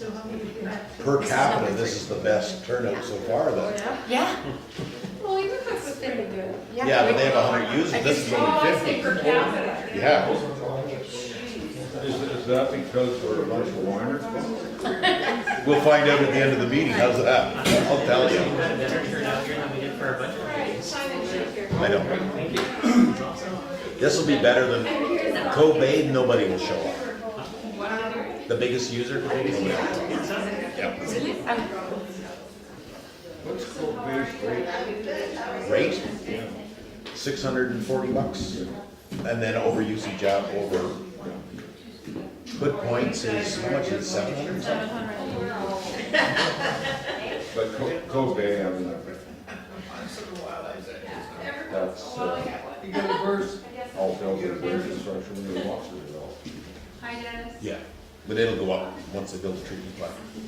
Per capita, this is the best turnout so far then. Yeah. Well, even if it's pretty good. Yeah, but they have 100 users, this is Oh, I only see, 50. per capita. Yeah. Is that because we're a bunch of whiners? We'll find out at the end of the meeting, how's that? I'll tell We you. got a better turnout here than we did for our budget. Right, sign in here. I know. Thank you. This will be better than Kobe, nobody will show up. What are they doing? The biggest user? Nobody will. Yeah. What's Kobe's rate? Rate? $640. And then over usage out over good points is, how much is it, 700 something? But Kobe, I mean, that's, You got a verse? all built in their construction when they walk through it all. Hi, Dennis. Yeah, but it'll go up once they build the treatment plant. You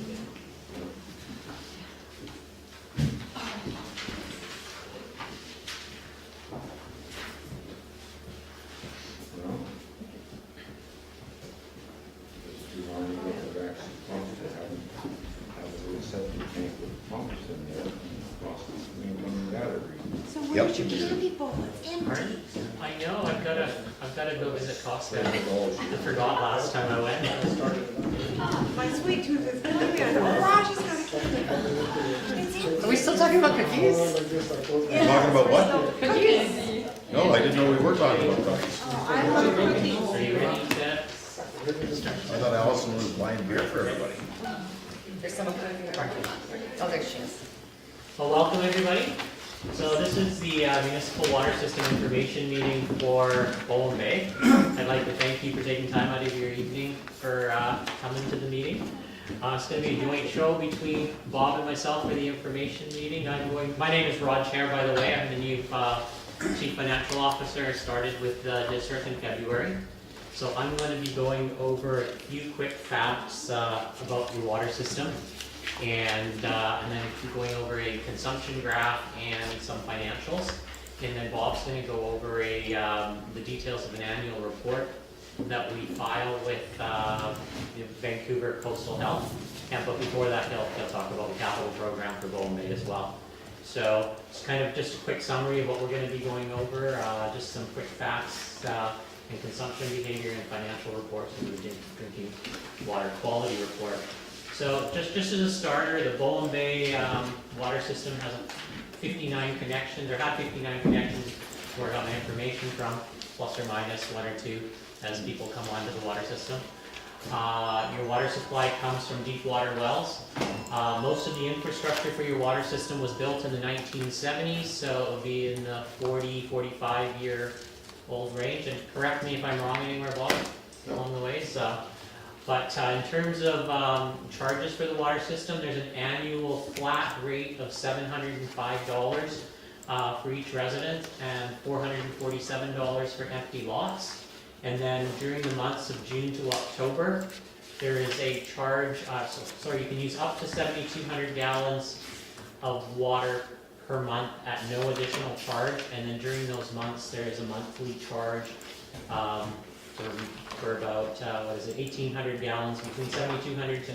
know? Just you want to get the vaccine pumps, they have a little septic tank with pumps in there, cost us, that every. So Yep. where's your candy bowl? It's empty. Pardon? I know, I've gotta go visit Costco. I $100 forgot last time I went. My sweet tooth is killing me. I know Raj is gonna kill me. It's empty. Are we still talking about cookies? Talking about what? Cookies. No, I didn't know we were talking about cookies. I love cookies. Are you ready to? I thought Allison was buying beer for everybody. There's someone coming from the parking lot. Oh, there she is. Well, welcome everybody. So this is the municipal water system information meeting for Bowen Bay. I'd like to thank you for taking time out of your evening for coming to the meeting. It's going to be a joint show between Bob and myself for the information meeting. My name is Rod Chair, by the way. I'm the new Chief Financial Officer. I started with the district in February. So I'm going to be going over a few quick facts about your water system. And then going over a consumption graph and some financials. And then Bob's going to go over the details of an annual report that we file with Vancouver Coastal Health. And but before that, he'll talk about the capital program for Bowen Bay as well. So it's kind of just a quick summary of what we're going to be going over, just some quick facts and consumption behavior and financial reports and the drinking water quality report. So just as a starter, the Bowen Bay water system has 59 connections, or had 59 connections where I got my information from, plus or minus one or two as people come onto the water system. Your water supply comes from deep water wells. Most of the infrastructure for your water system was built in the 1970s, so it'll be in the 40-45 year old range. And correct me if I'm wrong anywhere, Bob, along the way. But in terms of charges for the water system, there's an annual flat rate of $705 for each resident and $447 for empty lots. And then during the months of June to October, there is a charge, you can use up to 7,200 gallons of water per month at no additional charge. And then during those months, there is a monthly charge for about, 1,800 gallons, between 7,200 to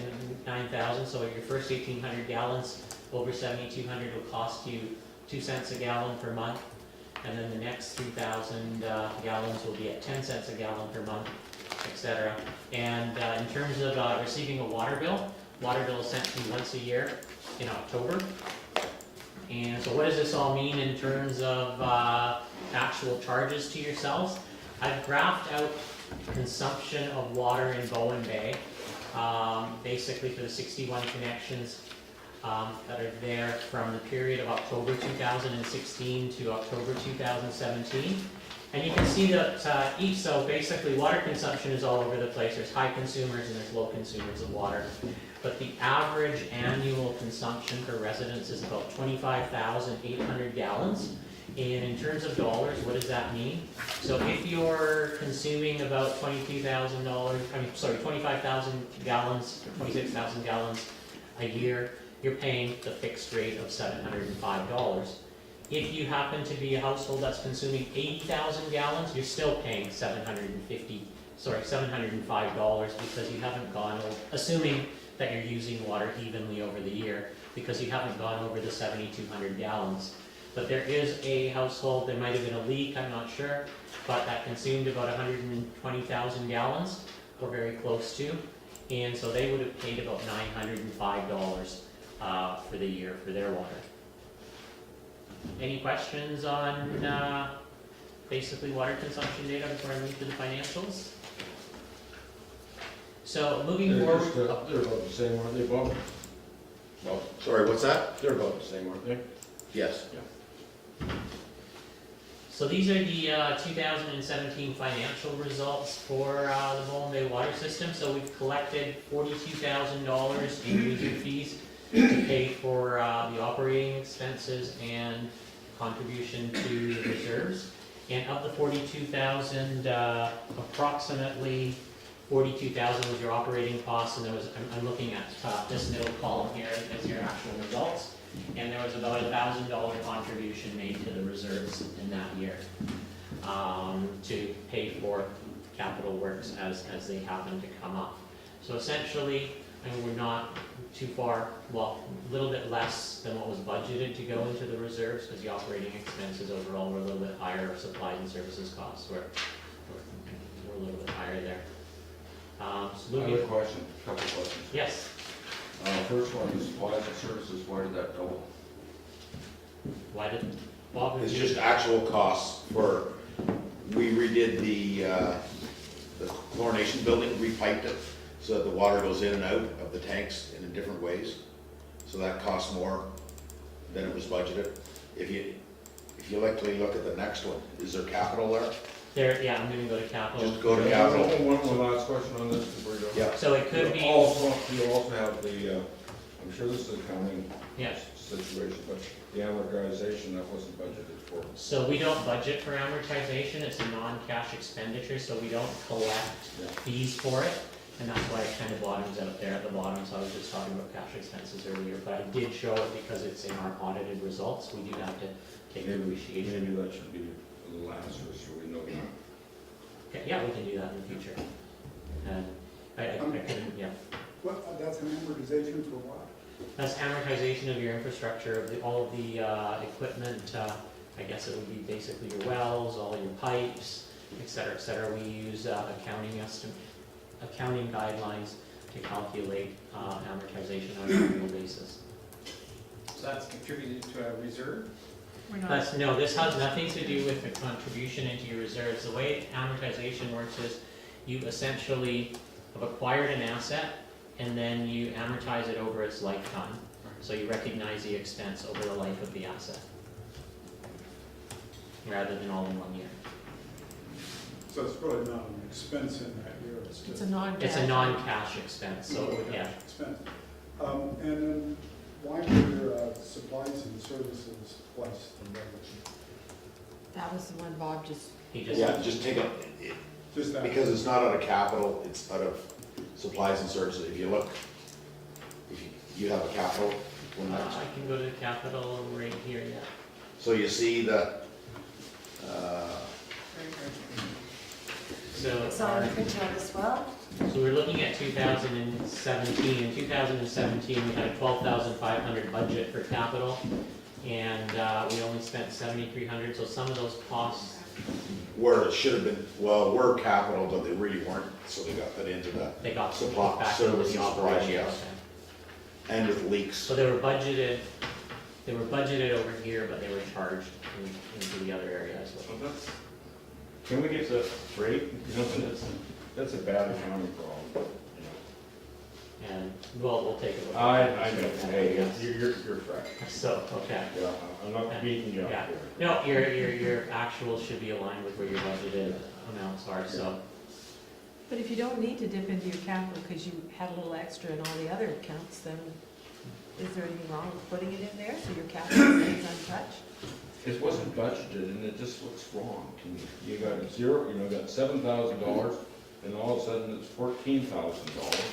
9,000. So your first 1,800 gallons over 7,200 will cost you 2 cents a gallon per month. And then the next 3,000 gallons will be at 10 cents a gallon per month, etc. And in terms of receiving a water bill is sent to you once a year in October. And so what does this all mean in terms of actual charges to yourselves? I've graphed out consumption of water in Bowen Bay, basically for the 61 connections that are there from the period of October 2016 to October 2017. And you can see that so basically water consumption is all over the place. There's high consumers and there's low consumers of water. But the average annual consumption for residents is about 25,800 gallons. And in terms of dollars, what does that mean? So if you're consuming about $25,000 gallons, or 26,000 gallons a year, you're paying the fixed rate of $705. If you happen to be a household that's consuming 80,000 gallons, you're still paying $705 because you haven't gone over, assuming that you're using water evenly over the year, because you haven't gone over the 7,200 gallons. But there is a household, there might have been a leak, I'm not sure, but that consumed about 120,000 gallons, or very close to. And so they would have paid about $905 for the year for their water. Any questions on basically water consumption data before I move to the financials? So moving They're forward. just, they're about the same, aren't they, Bob? Well, Sorry, what's that? they're about the same, aren't they? Yes. So these are the 2017 financial results for the Bowen Bay water system. So we've collected $42,000 in user fees to pay for the operating expenses and contribution to the reserves. And of the 42,000, approximately 42,000 was your operating costs, and there was, I'm looking at this middle column here as your actual results. And there was about $1,000 contribution made to the reserves in that year to pay for capital works as they happen to come up. So essentially, I mean, we're not too far, well, a little bit less than what was budgeted to go into the reserves, because the operating expenses overall were a little bit higher, supplies and services costs were a little bit higher there. So I moving, have a question, a couple of questions. yes, First one is supplies and services, why did that double? why did, Bob? It's just actual costs for, we redid the chlorination building, repiped it, so that the water goes in and out of the tanks in different ways. So that costs more than it was budgeted. If you like to look at the next one, is there capital there? There, yeah, I'm gonna go to capital. Just go to capital. One last question on this before you go. Yeah. So it could be, You also have the, I'm sure this is accounting yes, situation, but the amortization, that wasn't budgeted for. so we don't budget for amortization, it's a non-cash expenditure, so we don't collect Yeah. fees for it. And that's why it kind of bottoms out there at the bottom, so I was just talking about cash expenses earlier, but I did show it because it's in our audited results, we do have to take depreciation. Maybe that should be a little answer, so we know that. Okay, yeah, we can do that in the future. And I couldn't, yeah. What, that's an amortization for what? That's amortization of your infrastructure, of all of the equipment, I guess it would be basically your wells, all your pipes, et cetera, et cetera. We use accounting guidelines to calculate amortization on an annual basis. So that's contributed to a reserve? No, this has nothing to do with the contribution into your reserves. The way amortization works is you essentially have acquired an asset and then you amortize it over its lifetime. So you recognize the expense over the life of the asset, rather than all in 1 year. So it's really not an expense in that year, it's It's just. a non-cash. It's a non-cash expense, so, yeah. Expense. And then why were supplies and services placed in revenue? That was the one Bob just, He just, Yeah, just take it, Just that. because it's not out of capital, it's out of supplies and services. If you look, if you have a capital, one next. I can go to capital right here, yeah. So you see the, So, it's on the printout as well. so we're looking at 2017. In 2017, we had a 12,500 budget for capital, and we only spent 7,300. So some of those costs, where it should have been, well, were capital, but they really weren't, so they got put into the, they got Supply- put back into services, the supplies, operation. yes. and with leaks. So they were budgeted. They were budgeted over here, but they were charged into the other area as well. So that's, can we get the rate? You know, that's a bad accounting problem. you And we'll take a look. know. at I that. know, hey, you're correct. So, okay. Yeah, I'm not beating you up Yeah. here. No, your actual should be aligned with where your budgeted amounts are, so. But if you don't need to dip into your capital because you had a little extra in all the other accounts, then is there anything wrong with putting it in there so your capital stays untouched? It wasn't budgeted and it just looks wrong to me. You got a zero, you know, got $7,000 and all of a sudden it's $14,000.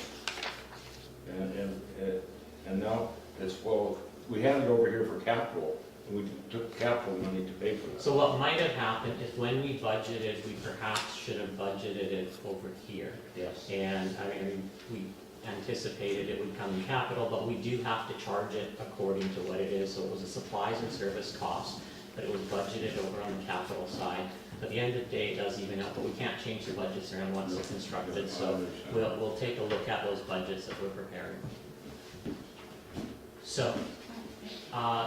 And now it's, well, we had it over here for capital and we took capital money to pay for that. So what might have happened is when we budgeted, we perhaps should have budgeted it over here. Yes. And I mean, we anticipated it would come in capital, but we do have to charge it according to what it is. So it was a supplies and service cost, but it was budgeted over on the capital side. At the end of the day, it does even out, but we can't change the budgets around once they're constructed, so we'll take a look at those budgets that we're preparing. So,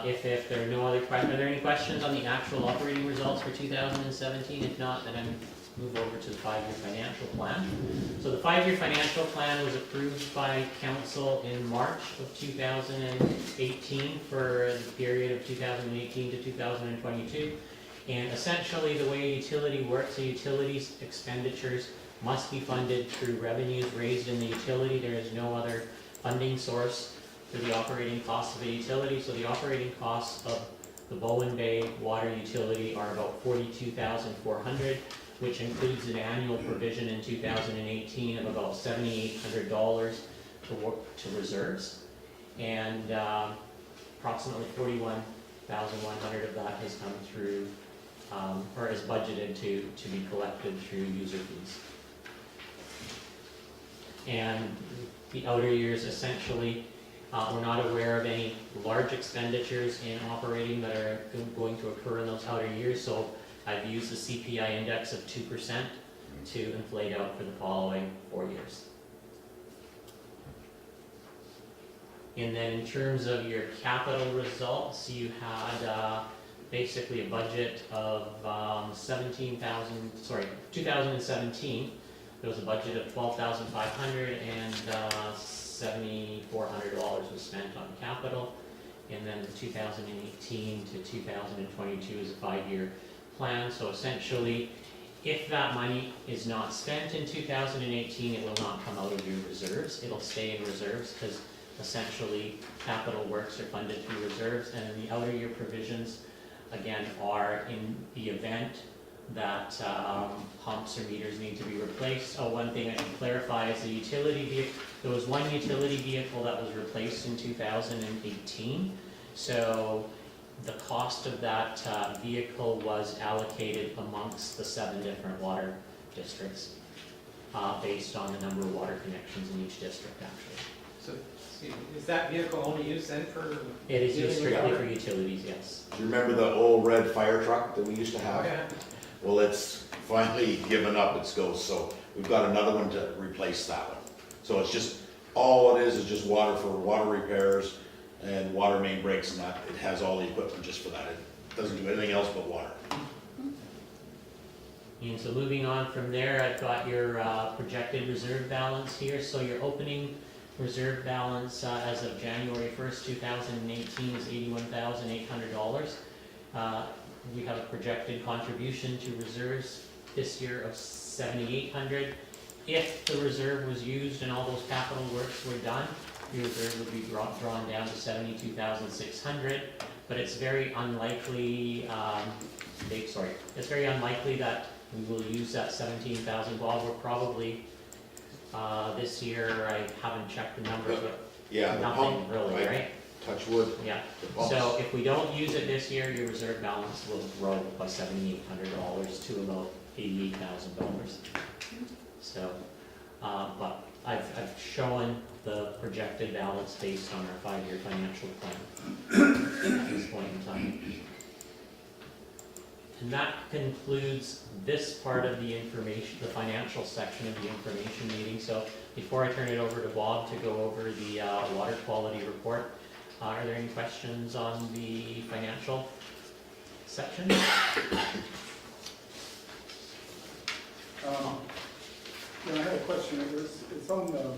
if there are no other questions, are there any questions on the actual operating results for 2017? If not, then I'm move over to the 5-year financial plan. So the 5-year financial plan was approved by council in March of 2018 for the period of 2018 to 2022. And essentially the way utility works, the utilities expenditures must be funded through revenues raised in the utility. There is no other funding source for the operating costs of the utility. So the operating costs of the Bowen Bay water utility are about $42,400, which includes an annual provision in 2018 of about $7,800 to reserves, and approximately $41,100 of that has come through, or is budgeted to be collected through user fees. And the outer years, essentially, we're not aware of any large expenditures in operating that are going to occur in those outer years, so I've used the CPI index of 2% to inflate out for the following 4 years. And then in terms of your capital results, you had basically a budget of 2017, there was a budget of $12,500 and $7,400 was spent on capital. And then the 2018 to 2022 is a 5-year plan. So essentially, if that money is not spent in 2018, it will not come out of your reserves. It'll stay in reserves because essentially capital works are funded through reserves, and then the outer year provisions, again, are in the event that pumps or meters need to be replaced. Oh, one thing I should clarify is the utility vehicle. There was one utility vehicle that was replaced in 2018. So the cost of that vehicle was allocated amongst the 7 different water districts based on the number of water connections in each district, actually. So, is that vehicle only used then for? It is used dealing with strictly water? for utilities, yes. Do you remember the old red fire truck that we used to have? Yeah. Well, it's finally given up its ghost, so we've got another one to replace that one. So it's just, all it is just water for water repairs and water main breaks and that. It has all the equipment just for that. It doesn't do anything else but water. And so moving on from there, I've got your projected reserve balance here. So your opening reserve balance as of January 1st, 2018 is $81,800. We have a projected contribution to reserves this year of $7,800. If the reserve was used and all those capital works were done, your reserve would be drawn down to $72,600. But it's very unlikely. It's very unlikely that we will use that $17,000. Bob, we're probably this year. I haven't checked the numbers, but Yeah, the nothing pump, really, right? touch wood. Yeah. The pumps. So if we don't use it this year, your reserve balance will grow by $7,800 to about $88,000. So, but I've shown the projected balance based on our 5-year financial plan at this point in time. And that concludes this part of the information, the financial section of the information meeting. So before I turn it over to Bob to go over the water quality report, are there any questions on the financial section? I had a question. It's on the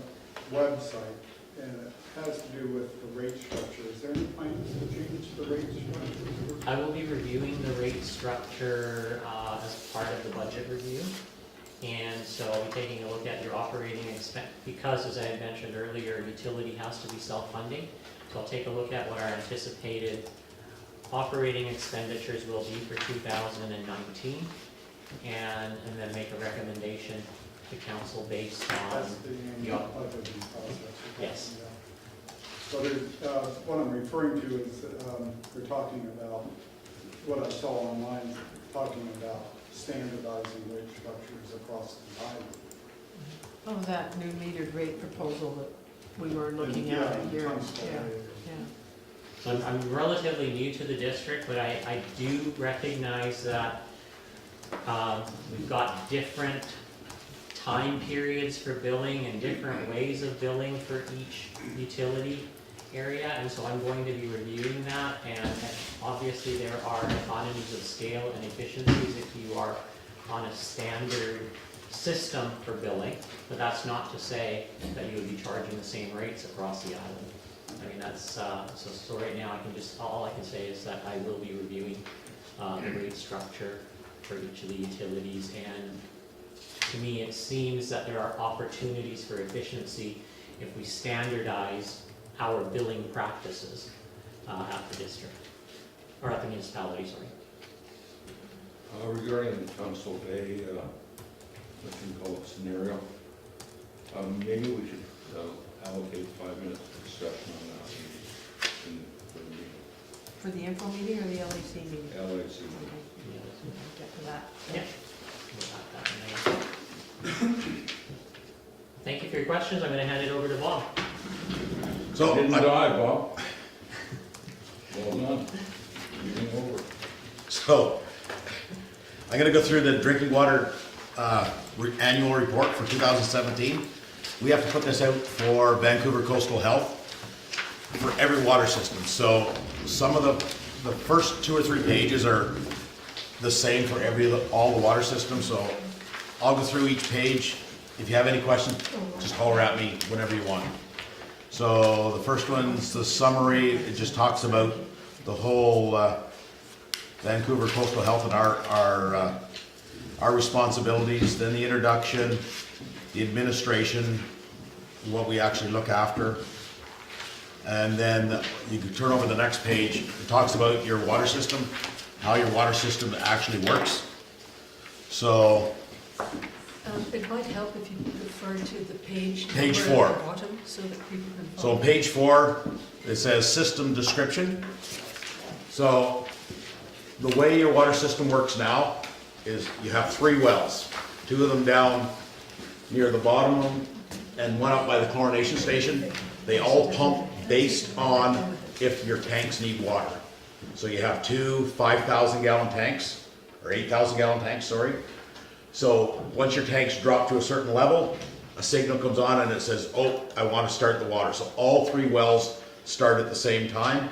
website, and it has to do with the rate structure. Is there any plans to change the rate structure? I will be reviewing the rate structure as part of the budget review. And so I'll be taking a look at your operating expense, because as I had mentioned earlier, utility has to be self-funding. So I'll take a look at what our anticipated operating expenditures will be for 2019, and then make a recommendation to council based on, That's the yeah. budgeting process. Yes. Yeah. So what I'm referring to is, we're talking about, what I saw online, talking about standardizing rate structures across the island. Oh, that new metered rate proposal that we were looking at a year, Tunstall, yeah. So I'm relatively new to the district, but I do recognize that we've got different time periods for billing and different ways of billing for each utility area, and so I'm going to be reviewing that, and obviously there are economies of scale and efficiencies if you are on a standard system for billing, but that's not to say that you would be charging the same rates across the island. I mean, that's, so right now all I can say is that I will be reviewing the rate structure for each of the utilities, and to me, it seems that there are opportunities for efficiency if we standardize our billing practices at the district, or at the municipality, sorry. Regarding the Tunstall Bay, what you call it scenario, maybe we should allocate 5 minutes of discussion on that for the meeting. For the info meeting or the LAC meeting? LAC Okay, meeting. we'll get to that. Yeah. We'll have that in there. Thank you for your questions. I'm going to hand it over to Bob. So, Didn't die, Bob. Well done. Meeting over. So, I'm gonna go through the drinking water annual report for 2017. We have to put this out for Vancouver Coastal Health for every water system. So some of the first 2 or 3 pages are the same for all the water systems. So I'll go through each page. If you have any questions, just holler at me whenever you want. So the first one's the summary. It just talks about the whole Vancouver Coastal Health and our responsibilities, then the introduction, the administration, what we actually look after. And then you can turn over the next page. It talks about your water system, how your water system actually works. So, It might help if you refer to the page. Page number 4. At the bottom, so that people can so follow. on page 4, it says system description. So the way your water system works now is you have 3 wells, 2 of them down near the bottom and 1 up by the chlorination station. They all pump based on if your tanks need water. So you have 2 5,000-gallon tanks, or 8,000-gallon tanks, sorry. So once your tanks drop to a certain level, a signal comes on and it says, oh, I want to start the water. So all 3 wells start at the same time.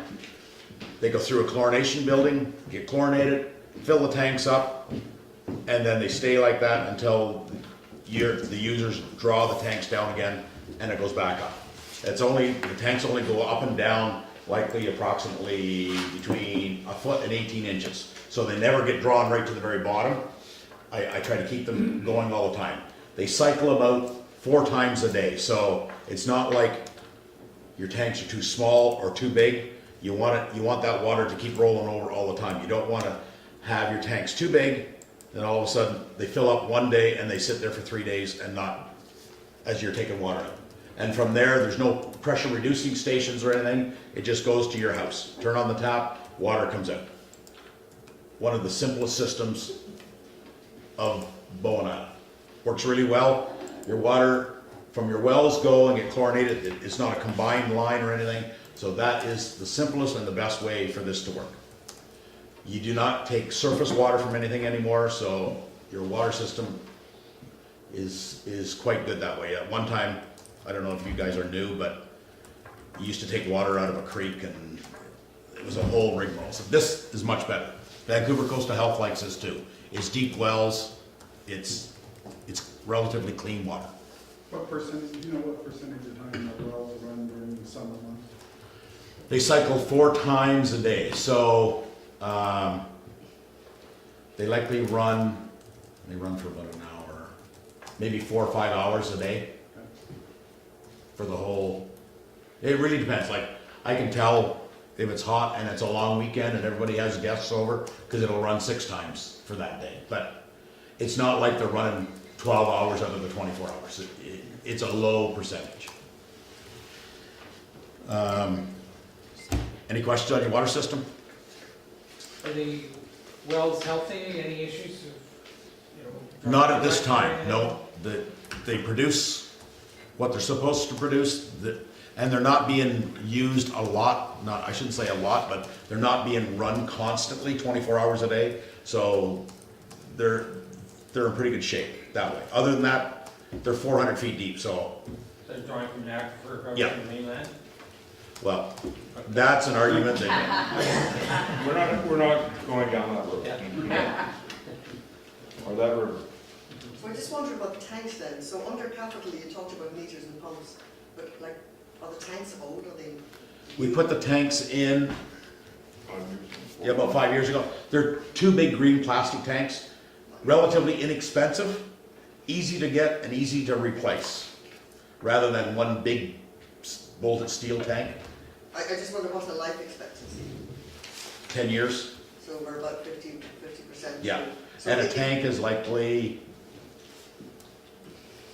They go through a chlorination building, get chlorinated, fill the tanks up, and then they stay like that until the users draw the tanks down again, and it goes back up. The tanks only go up and down likely approximately between a foot and 18 inches. So they never get drawn right to the very bottom. I try to keep them going all the time. They cycle about 4 times a day, so it's not like your tanks are too small or too big. You want that water to keep rolling over all the time. You don't want to have your tanks too big, then all of a sudden they fill up one day and they sit there for 3 days and not as you're taking water out. And from there's no pressure reducing stations or anything. It just goes to your house. Turn on the tap, water comes out. One of the simplest systems of Bowen Island. Works really well. Your water from your wells go and get chlorinated. It's not a combined line or anything. So that is the simplest and the best way for this to work. You do not take surface water from anything anymore, so your water system is quite good that way. At one time, I don't know if you guys are new, but you used to take water out of a creek and it was a whole rigmarole. So this is much better. Vancouver Coastal Health likes this too. It's deep wells, it's relatively clean water. What percentage of time the wells run during the summer months? They cycle 4 times a day, so they likely run for about an hour, maybe 4 or 5 hours a day for the whole. It really depends. Like I can tell if it's hot and it's a long weekend and everybody has guests over because it'll run 6 times for that day. But it's not like they're running 12 hours out of the 24 hours. It's a low percentage. Any questions on your water system? Are the wells healthy? Any issues of, Not at this time, no. They produce what they're supposed to produce, and they're not being used a lot, I shouldn't say a lot, but they're not being run constantly, 24 hours a day, so they're in pretty good shape that way. Other than that, they're 400 feet deep, so, They're drawing from the aquifer up Yeah. to the mainland? well, that's an argument that, We're not going down that road. Yeah. Or that road. So I just wondered about the tanks then. So under capital, you talked about meters and pumps, but like, are the tanks old? Are they? we put the tanks in, yeah, about 5 years ago. They're two big green plastic tanks, relatively inexpensive, easy to get and easy to replace, rather than one big bolted steel tank, I just wonder what's the life expectancy? 10 years. So we're about 50%. Yeah. So And a it- tank is likely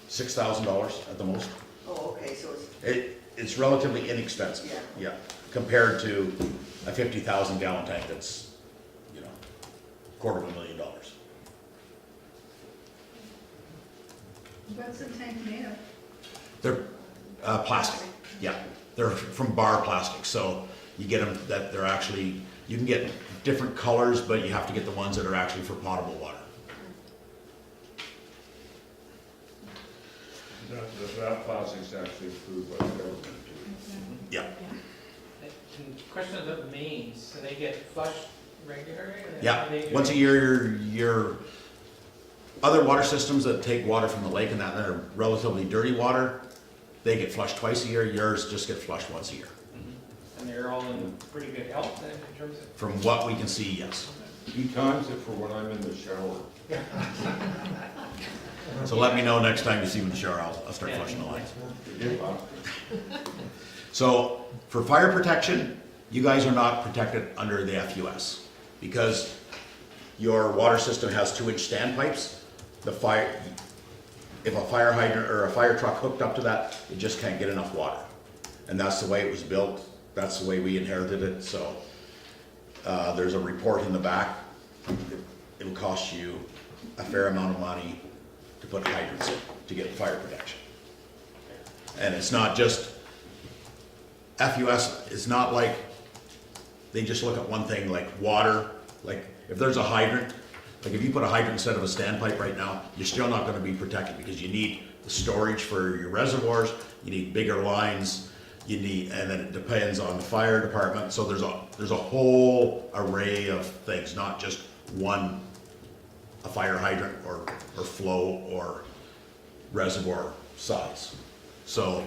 $6,000 at the most. Oh, okay, so it's, It's relatively inexpensive. Yeah. Yeah, compared to a 50,000 gallon tank that's, you know, $250,000. What's the tank made of? They're plastic, yeah. They're from bar plastic, so you get them that they're actually, you can get different colors, but you have to get the ones that are actually for potable water. That plastic's actually approved by the government too. Yeah. And question about the mains, do they get flushed regularly? Yeah, Are they once a doing- year, your other water systems that take water from the lake and that are relatively dirty water, they get flushed twice a year. Yours just get flushed once a year. And they're all in pretty good health then in terms of? From what we can see, yes. He times it for when I'm in the shower. So let me know next time you see me in the shower, I'll start flushing the lines. So for fire protection, you guys are not protected under the FUS because your water system has 2-inch standpipes. If a fire hydrant or a fire truck hooked up to that, it just can't get enough water. And that's the way it was built. That's the way we inherited it. So there's a report in the back. It'll cost you a fair amount of money to put hydrants in to get fire protection. And it's not just FUS, it's not like they just look at one thing like water. Like if there's a hydrant, like if you put a hydrant instead of a standpipe right now, you're still not gonna be protected because you need the storage for your reservoirs, you need bigger lines, you need, and then it depends on the fire department. So there's a whole array of things, not just a fire hydrant or flow or reservoir size. So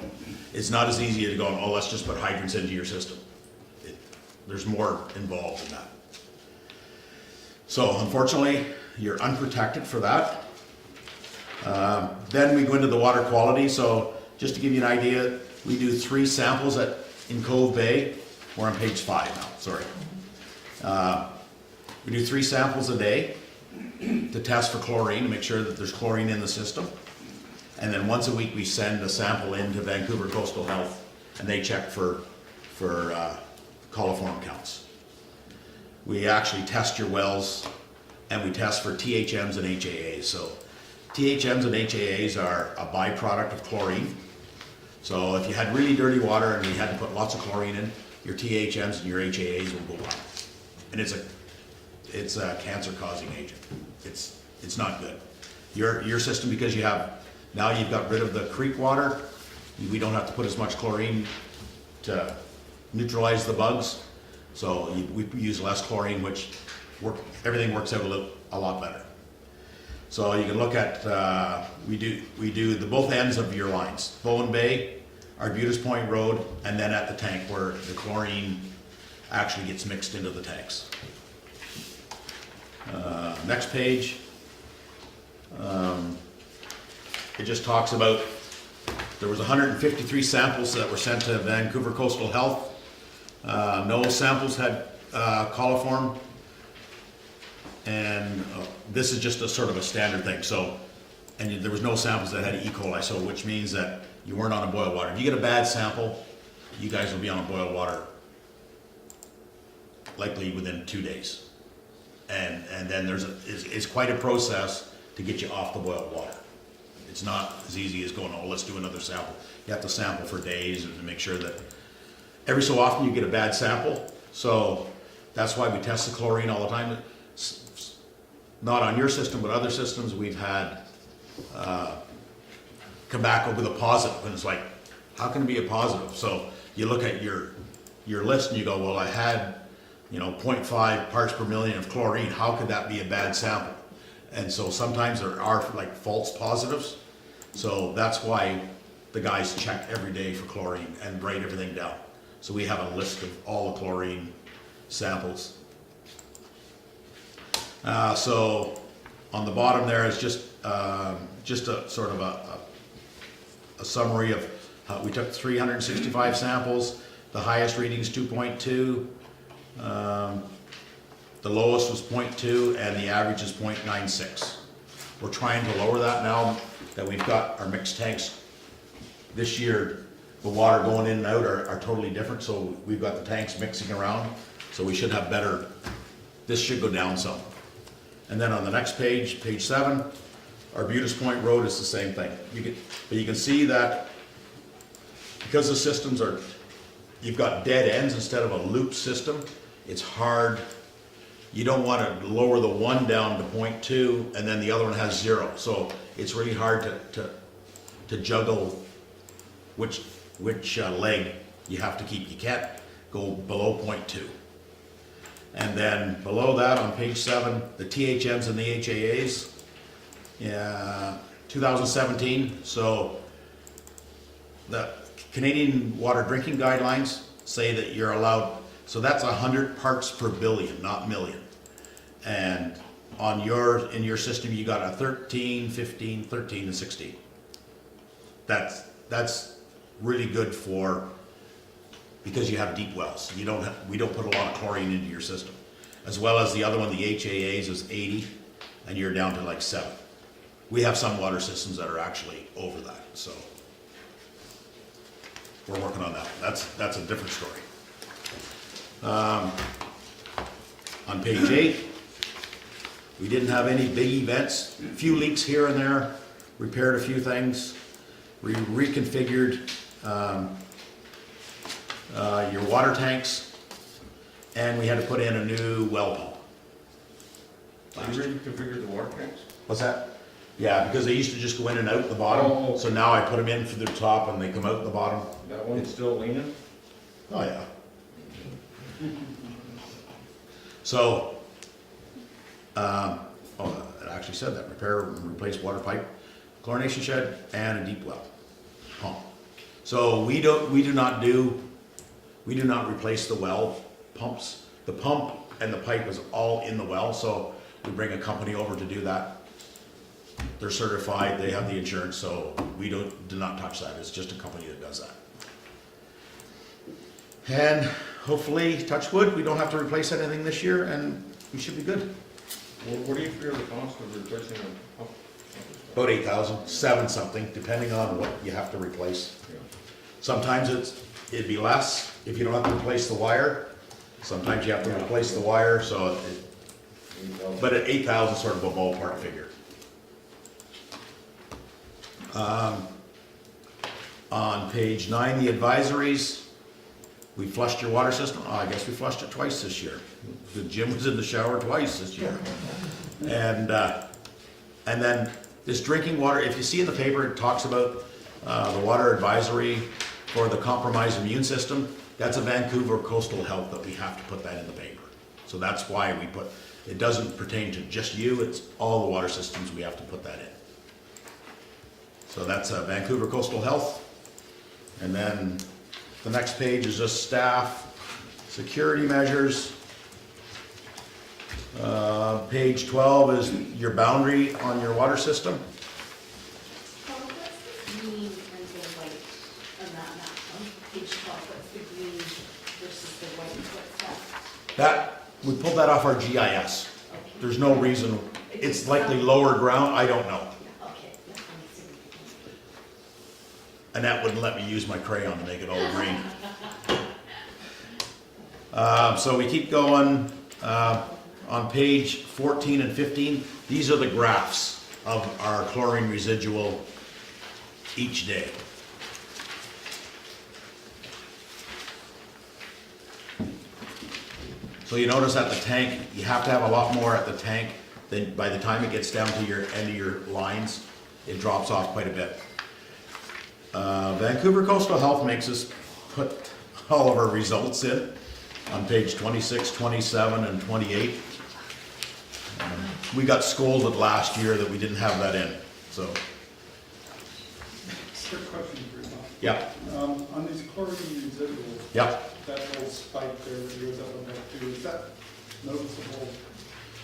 it's not as easy as going, oh, let's just put hydrants into your system. There's more involved in that. So unfortunately, you're unprotected for that. Then we go into the water quality. So just to give you an idea, we do 3 samples in Cove Bay. We're on page 5 now, sorry. We do 3 samples a day to test for chlorine, to make sure that there's chlorine in the system. And then once a week, we send a sample into Vancouver Coastal Health, and they check for coliform counts. We actually test your wells, and we test for THMs and HAAs. So THMs and HAAs are a byproduct of chlorine. So if you had really dirty water and you had to put lots of chlorine in, your THMs and your HAAs will go up. And it's a cancer-causing agent. It's not good. Your system, because now you've got rid of the creek water, we don't have to put as much chlorine to neutralize the bugs. So we use less chlorine, which everything works out a lot better. So you can look at, we do the both ends of your lines. Bowen Bay, Arbutus Point Road, and then at the tank where the chlorine actually gets mixed into the tanks. Next page. It just talks about, there was 153 samples that were sent to Vancouver Coastal Health. No samples had coliform. And this is just a sort of a standard thing. So, and there was no samples that had E. coli, so which means that you weren't on a boil water. If you get a bad sample, you guys will be on a boil water likely within 2 days. And then it's quite a process to get you off the boiled water. It's not as easy as going, oh, let's do another sample. You have to sample for days and to make sure that every so often you get a bad sample. So that's why we test the chlorine all the time. Not on your system, but other systems we've had come back with a positive, and it's like, how can it be a positive? So you look at your list and you go, well, I had 0.5 parts per million of chlorine. How could that be a bad sample? And so sometimes there are like false positives. So that's why the guys check every day for chlorine and write everything down. So we have a list of all the chlorine samples. So on the bottom there is just a sort of a summary of we took 365 samples. The highest reading is 2.2. The lowest was 0.2 and the average is 0.96. We're trying to lower that now that we've got our mixed tanks. This year, the water going in and out are totally different, so we've got the tanks mixing around, so we should have better, this should go down some. And then on the next page, page 7, Arbutus Point Road is the same thing. But you can see that because the systems are, you've got dead ends instead of a loop system, it's hard. You don't want to lower the one down to 0.2 and then the other one has 0. So it's really hard to juggle which leg you have to keep. You can't go below 0.2. And then below that on page 7, the THMs and the HAAs, 2017. So the Canadian Water Drinking Guidelines say that you're allowed, so that's 100 parts per billion, not million. And in your system, you got a 13, 15, 13, and 16. That's really good because you have deep wells. We don't put a lot of chlorine into your system. As well as the other one, the HAAs is 80, and you're down to like 7. We have some water systems that are actually over that, so we're working on that. That's a different story. On page 8, we didn't have any big events. A few leaks here and there, repaired a few things. We reconfigured your water tanks, and we had to put in a new well pump. You reconfigured the water tanks? What's that? Yeah, because they used to just go in and out the bottom, Oh. so now I put them in through the top and they come out the bottom. That one's still leaning? Oh, yeah. So, it actually said that, repair and replace water pipe, chlorination shed, and a deep well pump. So we do not replace the well pumps. The pump and the pipe is all in the well, so we bring a company over to do that. They're certified, they have the insurance, so we do not touch that. It's just a company that does that. And hopefully, touch wood, we don't have to replace anything this year, and we should be good. What do you figure the cost of replacing a pump? About 8,000, 7 something, depending on what you have to replace. Yeah. Sometimes it'd be less if you don't have to replace the wire. Sometimes you have to replace the wire, so but at 8,000 is sort of a ballpark figure. On page 9, the advisories, we flushed your water system. Oh, I guess we flushed it twice this year. The gym was in the shower twice this year. And then this drinking water, if you see in the paper, it talks about the water advisory for the compromised immune system. That's a Vancouver Coastal Health that we have to put that in the paper. So that's why it doesn't pertain to just you, it's all the water systems we have to put that in. So that's Vancouver Coastal Health. And then the next page is just staff, security measures. Page 12 is your boundary on your water system. Well, what's the green and the white on that map on page 12? What's the green versus the white? What's that? We pulled that off our GIS. Okay. There's no reason, it's likely lower ground, I don't know. Okay. Yeah, I'm assuming. And that wouldn't let me use my crayon to make it all green. So we keep going. On page 14 and 15, these are the graphs of our chlorine residual each day. So you notice at the tank, you have to have a lot more at the tank than by the time it gets down to your end of your lines, it drops off quite a bit. Vancouver Coastal Health makes us put all of our results in on page 26, 27, and 28. We got scolded last year that we didn't have that in, so, Quick question for you, Bob. yeah, On these chlorine residuals, yeah. that little spike there that goes up and back too, is that noticeable?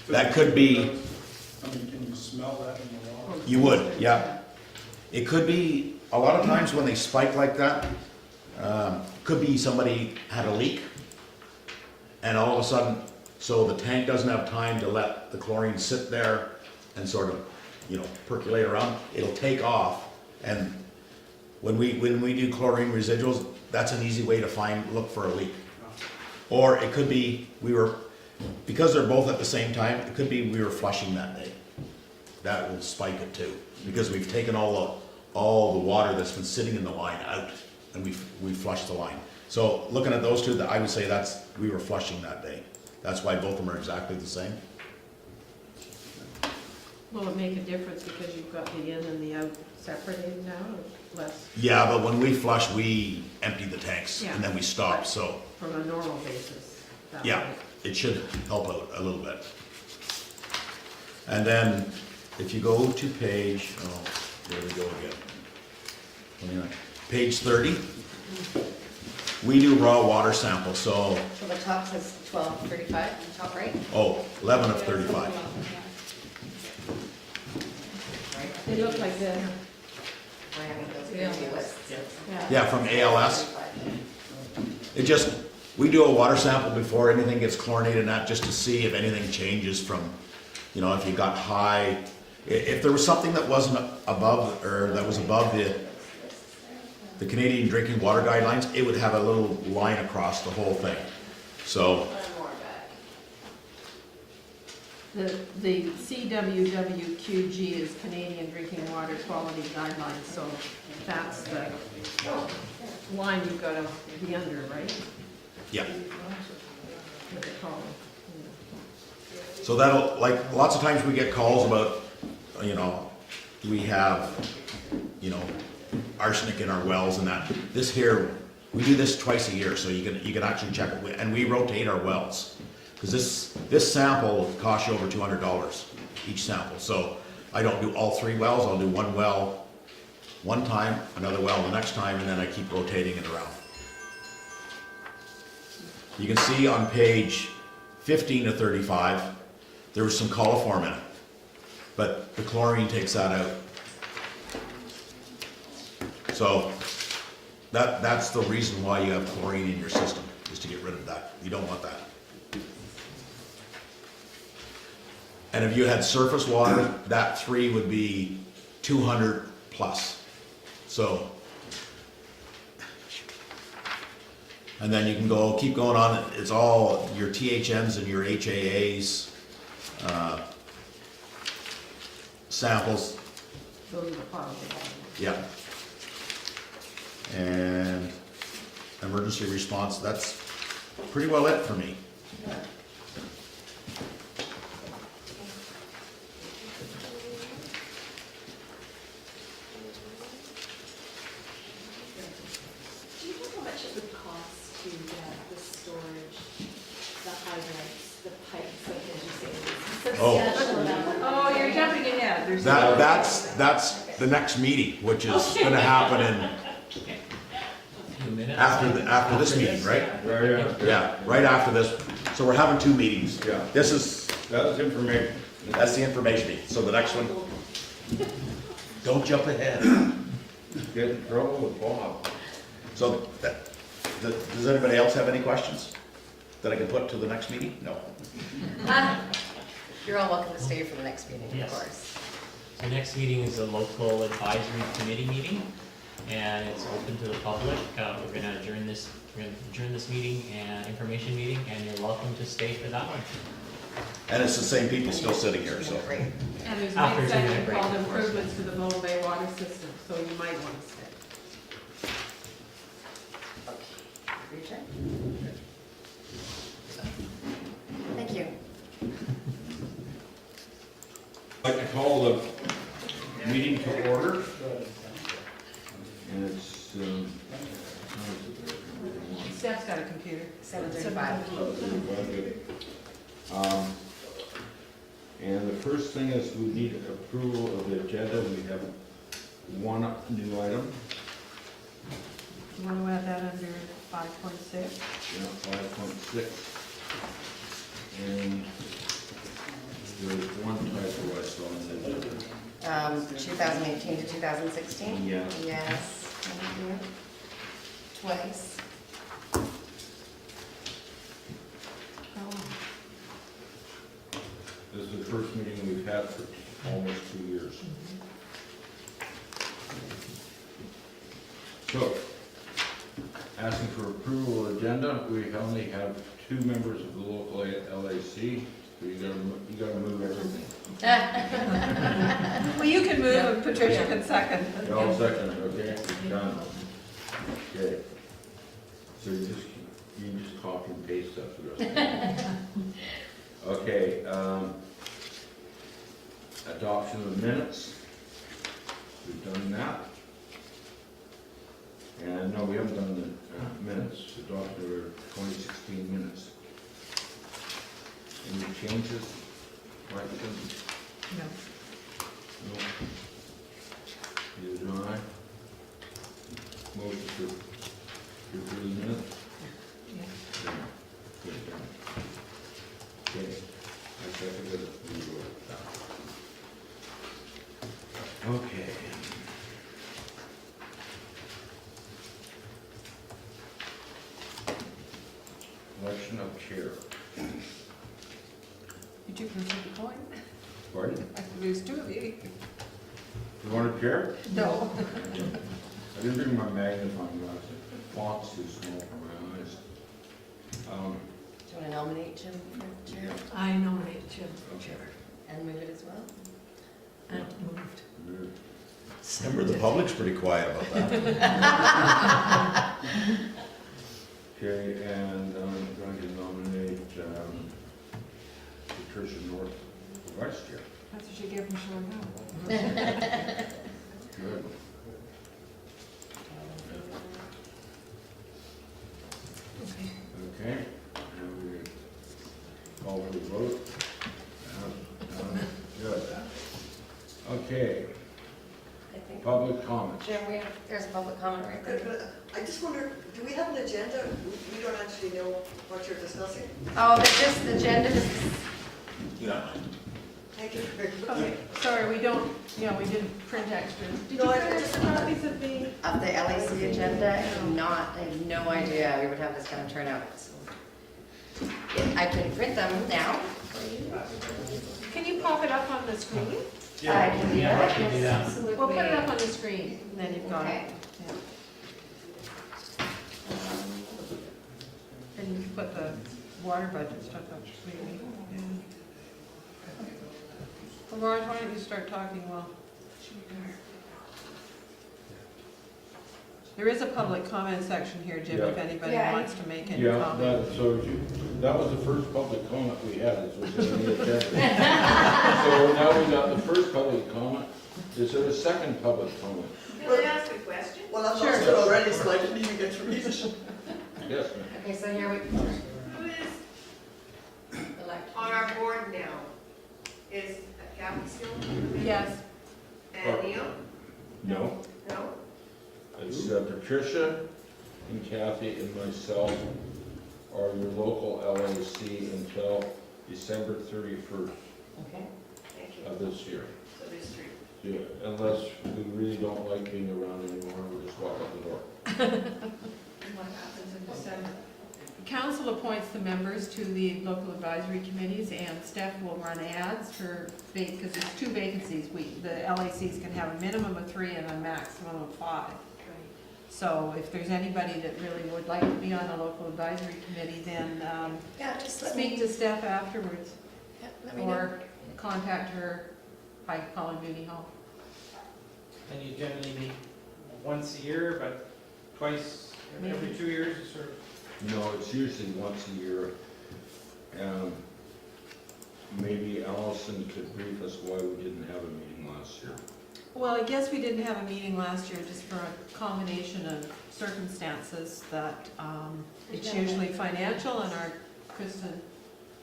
That could be, I mean, can you smell that in the water? you would, yeah. It could be, a lot of times when they spike like that, could be somebody had a leak, and all of a sudden, so the tank doesn't have time to let the chlorine sit there and sort of, you know, percolate around. It'll take off, and when we do chlorine residuals, that's an easy way to look for a leak. Or it could be, because they're both at the same time, it could be we were flushing that day. That will spike it too, because we've taken all the water that's been sitting in the line out, and we flushed the line. So looking at those two, I would say we were flushing that day. That's why both of them are exactly the same. Will it make a difference because you've got the in and the out separated now, or less Yeah, but when we flush, we empty the tanks Yeah. and then we stop, so from a normal basis? that yeah, way? it should help out a little bit. And then if you go to page, there we go again. 29. Page 30, we do raw water samples, so, So the top says 1235, on the top right? 11 of 35. They look like the, Miami, those crazy lists. yeah. Yeah, from ALS. We do a water sample before anything gets chlorinated and that, just to see if anything changes from, you know, if you got high, if there was something that wasn't above, or that was above the Canadian Drinking Water Guidelines, it would have a little line across the whole thing. So, The CWWQG is Canadian Drinking Water Quality Guidelines, so that's the line you've got to be under, right? yeah. What they call it. So that'll, like, lots of times we get calls about, you know, we have, you know, arsenic in our wells and that. This here, we do this twice a year, so you can actually check it, and we rotate our wells. Because this sample costs you over $200 each sample. So I don't do all 3 wells, I'll do one well one time, another well the next time, and then I keep rotating it around. You can see on page 15 to 35, there was some coliform in it, but the chlorine takes that out. So that's the reason why you have chlorine in your system, is to get rid of that. You don't want that. And if you had surface water, that 3 would be 200 plus. So, and then you can keep going on. It's all your THMs and your HAAs, samples. Those are the positive. Yeah. And emergency response, that's pretty well it for me. Do you know how much it would cost to get the storage, the hydrants, the pipes, like as you say? Oh. Substantial amount. Oh, you're jumping ahead. There's That's the next meeting, which is gonna happen in, after this meeting, right? Right, Yeah, right after this. So we're having 2 meetings. yeah. This is, That was information. that's the information meeting. So the next one, don't jump ahead. Get in trouble with Bob. So, does anybody else have any questions that I can put to the next meeting? No. You're all welcome to stay for the next meeting, of Yes. course. So next meeting is a local advisory committee meeting, and it's open to the public. We're gonna adjourn this meeting and information meeting, and you're welcome to stay for that one. And it's the same people still sitting here, so. Great. And there's a After big doing a section break, called of course. improvements to the Bowen Bay water system, so you might want to stay. Richard? Thank you. I'd like to call the meeting to order. And it's, Steph's got a computer. 7:35. And the first thing is we need approval of the agenda. We have one new item, You want to add that under 5.6? 5.6. And there's one typo I saw in the agenda. 2018 to 2016? Yeah. Yes. Thank you. Twice. This is the first meeting we've had for almost 2 years. So, asking for approval of agenda, we only have 2 members of the local LAC, so you gotta move everything. Well, you can move and Patricia can second. Y'all second it, okay? Done. Okay. So you just copy and paste stuff for us. Okay, adoption of minutes. We've done that. And no, we haven't done the minutes, adoption of 2016 minutes. Any changes? Right, No. no? Neither do I. Motion to approve the minutes? Yeah. Good, done. Okay, I seconded it. We go with that. Okay. Election of chair. Did you consider the coin? Pardon? There's 2 of you. You want a chair? No. I didn't bring my magnifying glass. The font's too small for my eyes. Do you want to nominate Jim for chair? I nominate Jim for Okay. chair. And move it as well? And moved. Remember, the public's pretty quiet about that. Okay, and I'm going to nominate Patricia North for vice chair. That's what you get for showing up. Good. Okay, and we call for the vote. Good. Okay, I think. public comments. Jim, there's a public comment right there. But I just wonder, do we have an agenda? We don't actually know what you're discussing? Oh, it's just the agenda is Yeah. Thank you very much. Okay, sorry, we don't, we didn't print extras. Did you No, I print just- extra copies of the? of the LAC agenda. I have no idea we would have this kind of turnout. So, I can print them now for you. Can you pop it up on the screen? I can do Yeah, that. I can do Yes, that. absolutely. We'll put it up on the screen, and then you've got it. Okay. And you can put the water budget stuff up, maybe. Well, Raj, why don't you start talking while there is a public comment section here, Jim, if Yeah. anybody Yeah. wants to make any Yeah, comment. that was the first public comment we had, is within the agenda. So now we got the first public comment. Is there a second public comment? Can I ask a question? Well, I've Sure. lost it already, so I didn't even get to read it. Yes, ma'am. Okay, so here we Who is elect. on our board now? Is Kathy still? Yes, And Neil? No, No? it's Patricia and Kathy and myself are your local LAC until December 31st Okay. Thank you. of this year. So there's 3. Yeah, unless we really don't like being around anymore, we'll just walk out the door. What happens in December? council appoints the members to the local advisory committees, and Steph will run ads for, because there's 2 vacancies. The LACs can have a minimum of 3 and a maximum of 5. So if there's anybody that really would like to be on a local advisory committee, then Yeah, just let speak me. to Steph afterwards. Let me know. or contact her by calling Mooney Hall. And you generally meet once a year, but twice, every 2 years, you sort of. No, it's usually once a year. Maybe Allison could brief us why we didn't have a meeting last year. Well, I guess we didn't have a meeting last year just for a combination of circumstances that, it's usually financial, and our Kristen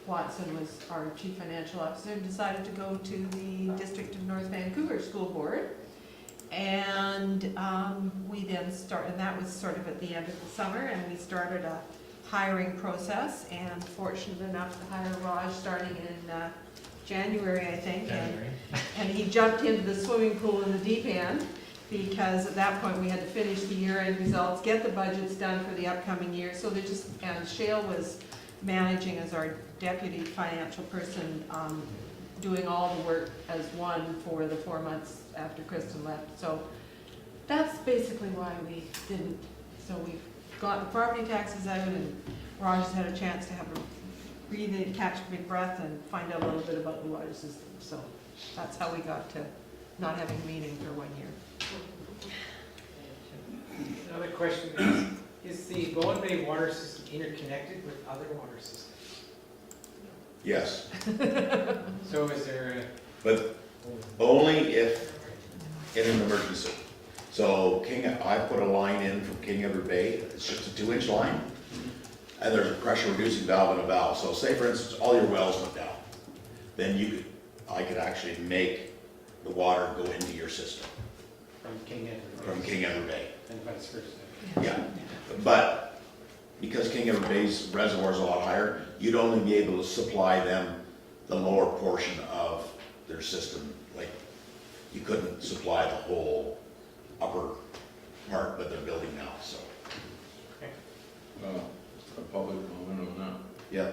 Watson was our chief financial officer and decided to go to the District of North Vancouver School Board. And we then and that was sort of at the end of the summer, and we started a hiring process, and fortunate enough to hire Raj starting in January, I think. And he jumped into the swimming pool in the deep end, because at that point we had to finish the year-end results, get the budgets done for the upcoming year. So and Shale was managing as our deputy financial person, doing all the work as one for the 4 months after Kristen left. So that's basically why we didn't. So we've got the property taxes out, and Raj has had a chance to have a breathe in, catch a big breath, and find out a little bit about the water system. So that's how we got to not having a meeting for 1 year. Another question is the Bowen Bay water system interconnected with other water systems? Yes, So is there but only if in an emergency. So I put a line in from King Edward Bay, it's just a 2-inch line, and there's a pressure reducing valve and a valve. So say for instance, all your wells went down, then I could actually make the water go into your system from King Edward? from King Edward Bay. And vice versa? Yeah, but because King Edward Bay's reservoir is a lot higher, you'd only be able to supply them the lower portion of their system. Like, you couldn't supply the whole upper part that they're building now, so. A public comment on that. Yeah.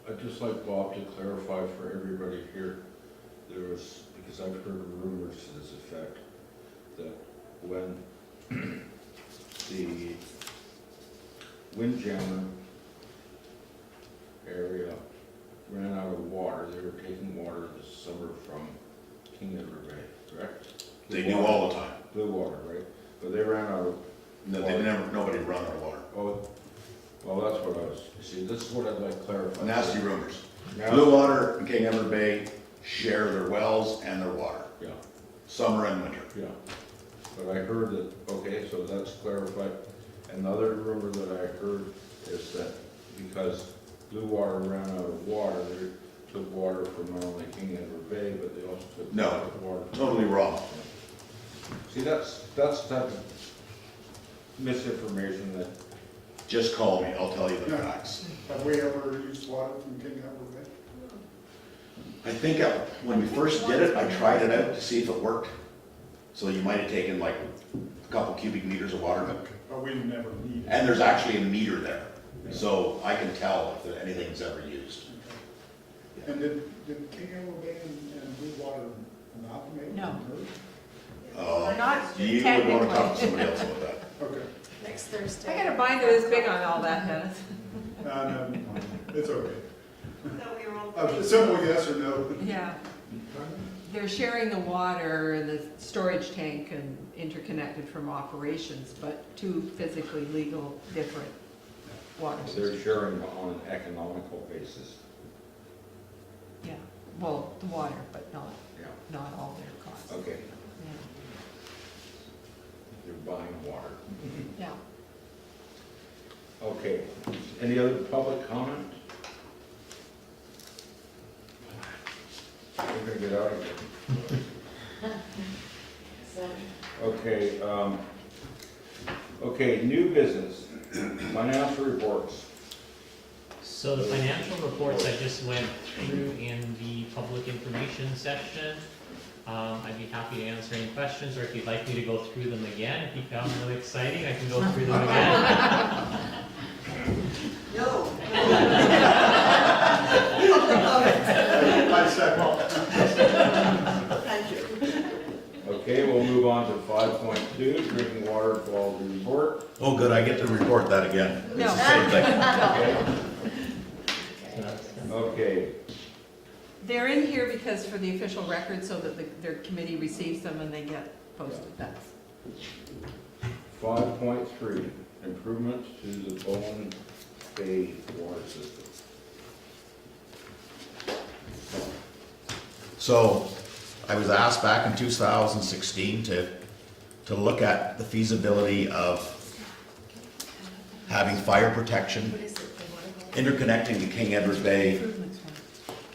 I'd just like Bob to clarify for everybody here, because I've heard rumors to this effect, that when the Windjammer area ran out of water, they were taking water this summer from King Edward Bay, correct? They do all the time. Blue water, right? But they ran out of. No, nobody run out of water. Oh, well, that's what I was, see, this is what I'd like clarified. Nasty rumors. Now- Blue Water and King Edward Bay share their wells and their water, Yeah, summer and winter. yeah. But I heard that, okay, so that's clarified. Another rumor that I heard is that because Blue Water ran out of water, they took water from not only King Edward Bay, but they also took No, water. totally wrong. See, that's type of misinformation that, Just call me, I'll tell you the Yeah. facts. Have we ever used water from King Edward Bay? I think when we first did it, I tried it out to see if it worked. So you might have taken like a couple cubic meters of water, But we never needed. and there's actually a meter there. So I can tell if anything's ever used. And did King Edward Bay and Blue Water amalgamate? No. Oh, Not you would want to talk to technically. somebody else about that. Okay. Next Thursday. I got a binder this big on all that, Dennis. No, it's okay. So we were all. A simple yes or no. Yeah. They're sharing the water and the storage tank and interconnected from operations, but two physically legal different water they're systems. sharing on an economical basis. Yeah, well, the water, but not, Yeah, not all their costs. okay, Yeah. they're buying water. Yeah. Okay, any other public comment? We're gonna get out of here. Okay, okay, new business, financial reports. So the financial reports I just went through in the public information section. I'd be happy to answer any questions, or if you'd like me to go through them again, if you found them really exciting, I can go through them again. No. I second. Thank you. Okay, we'll move on to 5.2, drinking water quality report. Oh, good, I get to report that again. No. It's the same thing. Okay. Okay, They're in here because for the official record, so that their committee receives them and they get posted, that's. 5.3, improvements to the Bowen Bay water system. So I was asked back in 2016 to look at the feasibility of having fire protection interconnecting to King Edward Bay.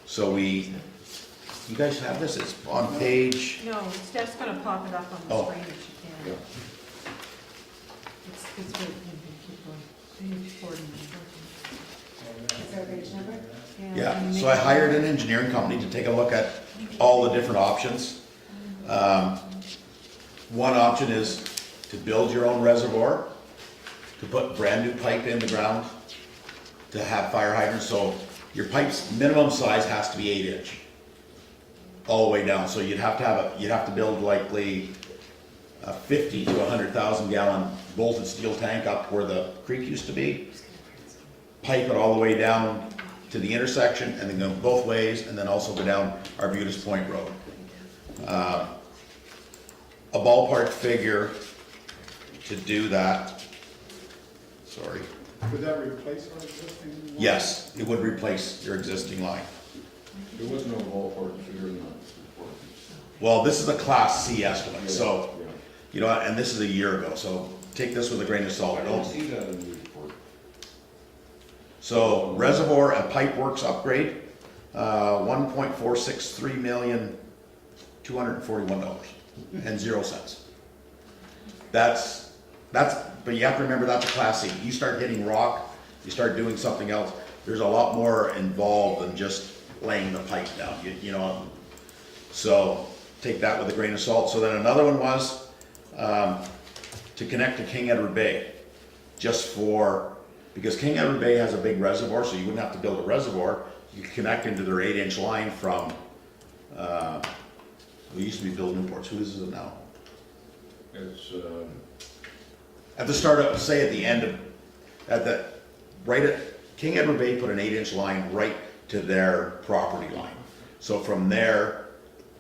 So you guys have this, it's on page, No, Steph's gonna pop it up on the Oh. screen if she can. Yeah. It's right, keep going. Page 40. Is there a page number? yeah. So I hired an engineering company to take a look at all the different options. One option is to build your own reservoir, to put brand new pipe in the ground, to have fire hydrants, so your pipe's minimum size has to be 8-inch. All the way down, so you'd have to build likely a 50 to 100,000 gallon bolted steel tank up where the creek used to be. Pipe it all the way down to the intersection and then go both ways and then also go down Arbutus Point Road. A ballpark figure to do that, sorry, Would that replace our existing? one? yes, it would replace your existing line. There was no ballpark figure in that report. Well, this is a Class C estimate, so, Yeah. you know, and this is a year ago, so take this with a grain of salt. I Don't don't see that in the report. So reservoir and pipe works upgrade, $1,463,241.00. That's, but you have to remember that's a Class C. You start hitting rock, you start doing something else, there's a lot more involved than just laying the pipe down, you know. So take that with a grain of salt. So then another one was to connect to King Edward Bay, just for, because King Edward Bay has a big reservoir, so you wouldn't have to build a reservoir. You could connect into their 8-inch line from, who used to be Bill Newport's, who is it now? It's, At the start of, say at the end of, right at, King Edward Bay put an 8-inch line right to their property line. So from there,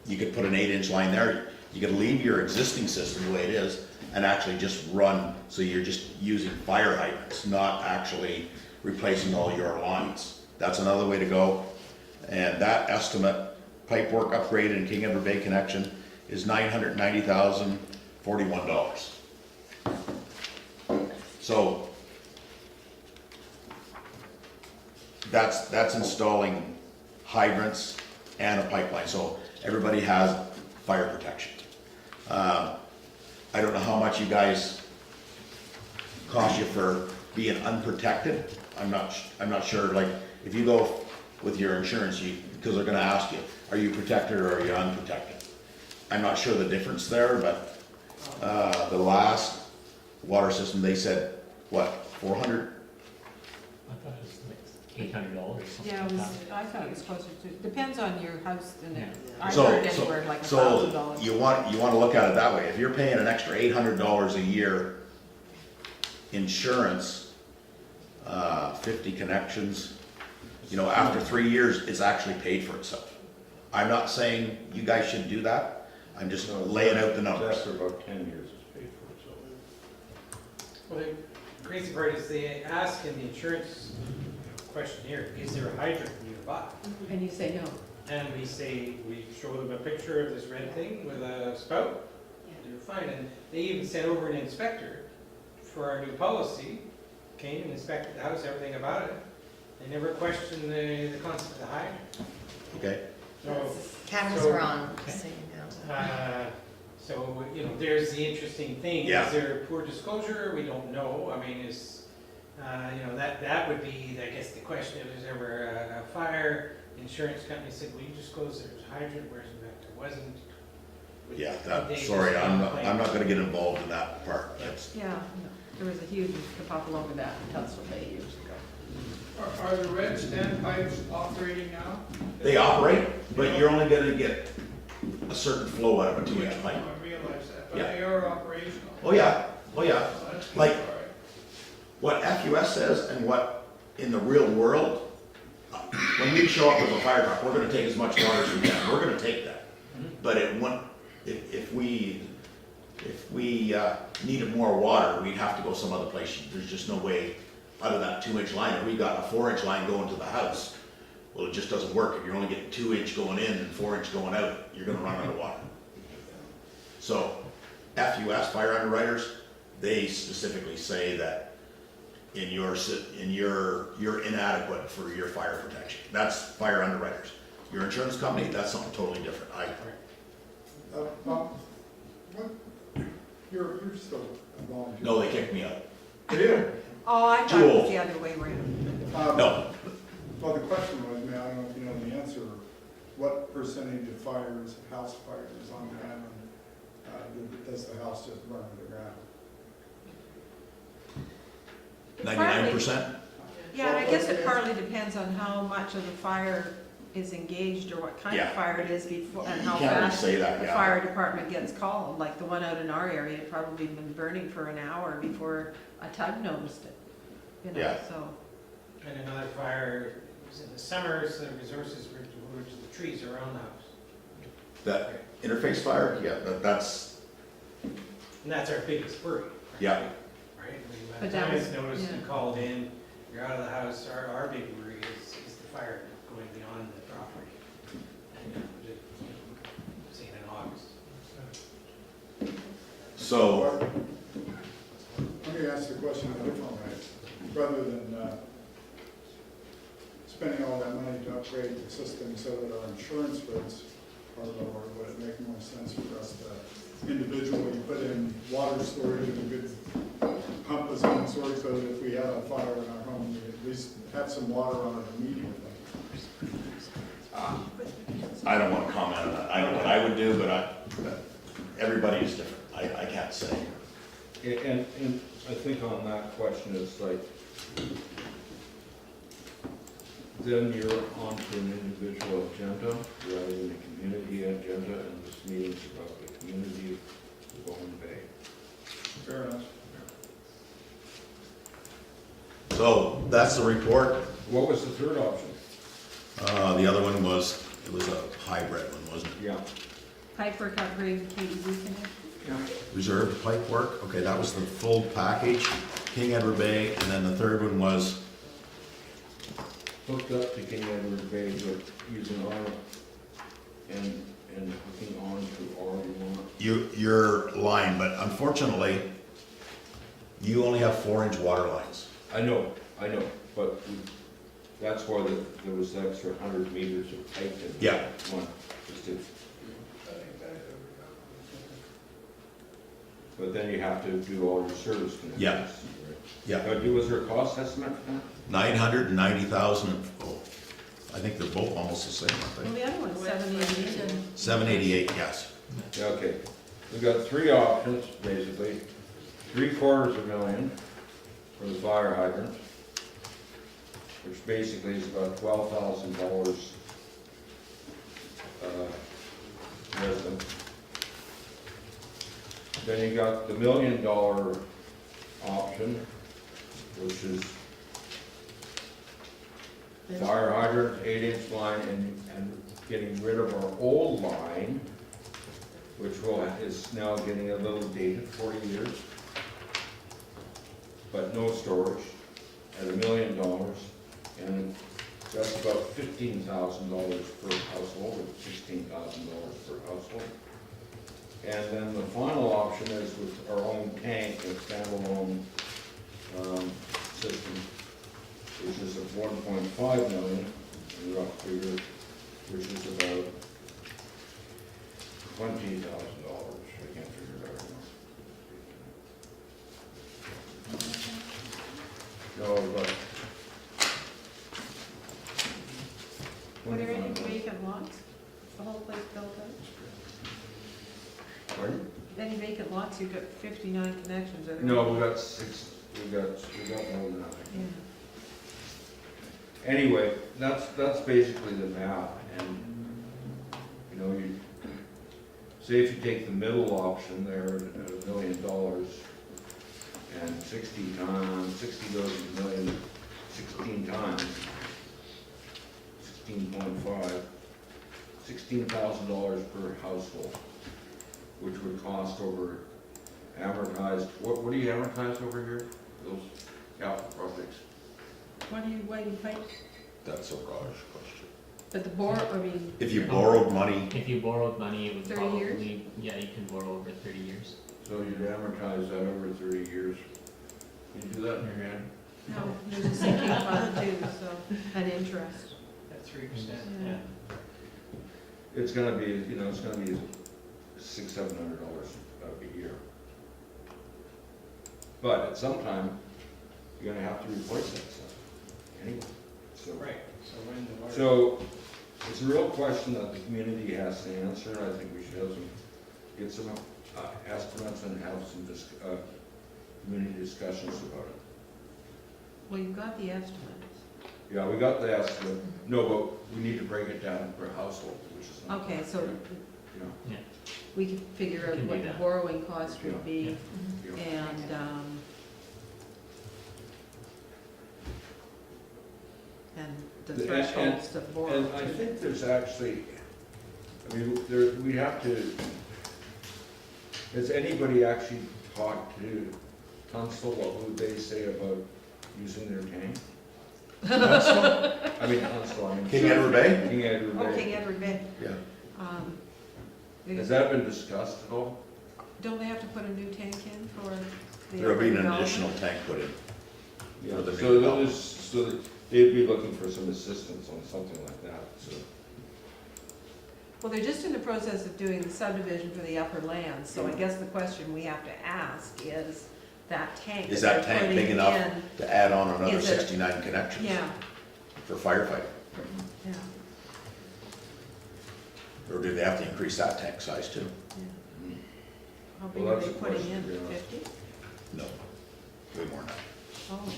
you could put an 8-inch line there. You could leave your existing system the way it is and actually just run, so you're just using fire hydrants, not actually replacing all your lines. That's another way to go. And that estimate, pipe work upgrade and King Edward Bay connection is $990,041. So that's installing hydrants and a pipeline, so everybody has fire protection. I don't know how much you guys cost you for being unprotected. I'm not sure, like, if you go with your insurance, because they're gonna ask you, are you protected or are you unprotected? I'm not sure the difference there, but, the last water system, they said, what, 400? I thought it was like $800 or something Yeah, like it that. was, I thought it was closer to, depends on your house and Yeah. I So- heard anywhere like So $1,000. you want to look at it that way. If you're paying an extra $800 a year insurance, 50 connections, you know, after 3 years, it's actually paid for itself. I'm not saying you guys should do that. I'm just laying out the numbers. After about 10 years, it's paid for itself. Well, the crazy part is they ask in the insurance questionnaire, is there a hydrant nearby? And you say no. And we say, we show them a picture of this red thing with a spout, they're fine, and they even sent over an inspector for our new policy, came and inspected the house, everything about it. They never questioned the concept of the hydrant. Okay? So, Cameras So- are on, so you know. so, you know, there's the interesting thing. Yeah. Is there poor disclosure? We don't know. I mean, you know, that would be, I guess, the question, if there's ever a fire, insurance company said, well, you disclosed there was a hydrant, whereas in fact there wasn't. Yeah, They sorry, just I'm complain. not gonna get involved in that part. That's, Yeah, there was a huge kerfuffle over that in Tunstall Bay years ago. Are the red standpipes operating now? they operate, but you're only gonna get a certain flow out of a 2-inch pipe. I realize that, but Yeah. they are operational. Oh, yeah, oh, yeah. So that's good, Like- all right. What FUS says and what in the real world, when we show up with a fire truck, we're gonna take as much water as we can, we're gonna take that. But it won't, if we needed more water, we'd have to go some other place. There's just no way out of that 2-inch line. If we got a 4-inch line going to the house, well, it just doesn't work. If you're only getting 2-inch going in and 4-inch going out, you're gonna run out of water. So FUS, fire underwriters, they specifically say that you're inadequate for your fire protection. That's fire underwriters. Your insurance company, that's something totally different. What, you're still a volunteer? No, they kicked me out. Yeah. Oh, I thought it was the other way around. No, Well, the question was, I don't know if you know the answer, what percentage of fires, house fires on the island, does the house just burn to the ground? 99%? Yeah, and I guess it partly depends on how much of the fire is engaged or what kind of Yeah. fire it is before, and You how can't really fast say that, the yeah. fire department gets called. Like the one out in our area had probably been burning for an hour before a tug noticed it. You know, Yeah. so. And another fire, was in the summers, the resources were to the trees around the house. That interface fire, yeah, that's, And that's our biggest worry. yeah. Right? I mean, by But the that time it's was- noticed and yeah. called in, you're out of the house, our big worry is the fire going beyond the property. And just, say in August. So, Let me ask the question a different way. Rather than spending all that money to upgrade the system so that our insurance rates are lower, would it make more sense for us to individually put in water storage and a good pump of some sort so that if we have a fire in our home, we at least have some water on it immediately? I don't want to comment on that. I know what I would do, but everybody is different. I can't say. And I think on that question, it's like, then you're onto an individual agenda rather than a community agenda, and this meeting's about the community of Bowen Bay. Fair enough. So, that's the report. What was the third option? The other one was, it was a hybrid one, wasn't it? Yeah. Pipework upgrade, KDB connection. Reserved pipe work, okay, that was the full package, King Edward Bay, and then the third one was, Hooked up to King Edward Bay, but using our, and hooking on to our line. your line, but unfortunately, you only have 4-inch water lines. I know, but that's why there was the extra 100 meters of pipe in Yeah. one, just to. But then you have to do all your service connections. Yeah. right? Yeah. But was there a cost estimate for that? 990,000, oh, I think they're both almost the same, I Well, think. the other one's 788 and 788, yes. Yeah, okay. We've got three options, basically. $750,000 for the fire hydrant, which basically is about $12,000 resident. Then you got the $1 million option, which is fire hydrant, 8-inch line, and getting rid of our old line, which is now getting a little dated, 40 years, but no storage, at $1 million, and that's about $15,000 per household, or $16,000 per household. And then the final option is with our own tank, a standalone system, which is at 1.5 million, in rough figure, which is about $20,000. I can't figure it out anymore. No, but. were there any 25,000. vacant lots? Is the whole place built out? Pardon? Any vacant lots? You've got 59 connections. Are there No, any? we got six, we got more than that. Yeah. Anyway, that's basically the math, and, you know, you, say if you take the middle option there at $1 million, and 60 goes to $1 million 16 times, 16.5, $16,000 per household, which would cost over amortized, what do you amortize over here? Those capital projects? What are you waiting for? That's a Raj question. But the board, I mean, If you borrowed money, If you borrowed money, it would 30 years? probably, yeah, you can borrow over 30 years. So you'd amortize that over 30 years. Can you do that in your head? no, there's a sinking fund too, so, and interest. At 3%. Yeah. It's gonna be, you know, it's gonna be $600-700 a year. But at some time, you're gonna have to replace that stuff anyway, so. Right, so when the water. So, it's a real question that the community has to answer. I think we should have get some estimates and have some community discussions about it. Well, you've got the estimates. Yeah, we got the estimate. No, but we need to break it down per household, which is. not- Okay, so Yeah, we can figure out Can do what the that. borrowing cost would be, yeah. and, and the And- thresholds to borrow. And I too. think there's actually, I mean, there, we have to, has anybody actually talked to Tunstall, what would they say about using their tank? I mean, Tunstall, I mean. King Edward Bay? King Edward Oh, Bay. King Edward Bay. Yeah. Has that been discussed at all? Don't they have to put a new tank in for the? There'll be an development? additional tank put in. Yeah, For the so new that is, so that they'd be looking for some assistance on something like that, so. Well, they're just in the process of doing the subdivision for the upper land, so I guess the question we have to ask is, that tank Is that that they're tank big putting enough in- to add on another Is it- 69 connections Yeah, for firefighting? yeah, Or do they have to increase that tank size too? yeah. How big Well, are that's they a putting question, in, yeah. 50? No, way more than that. Oh,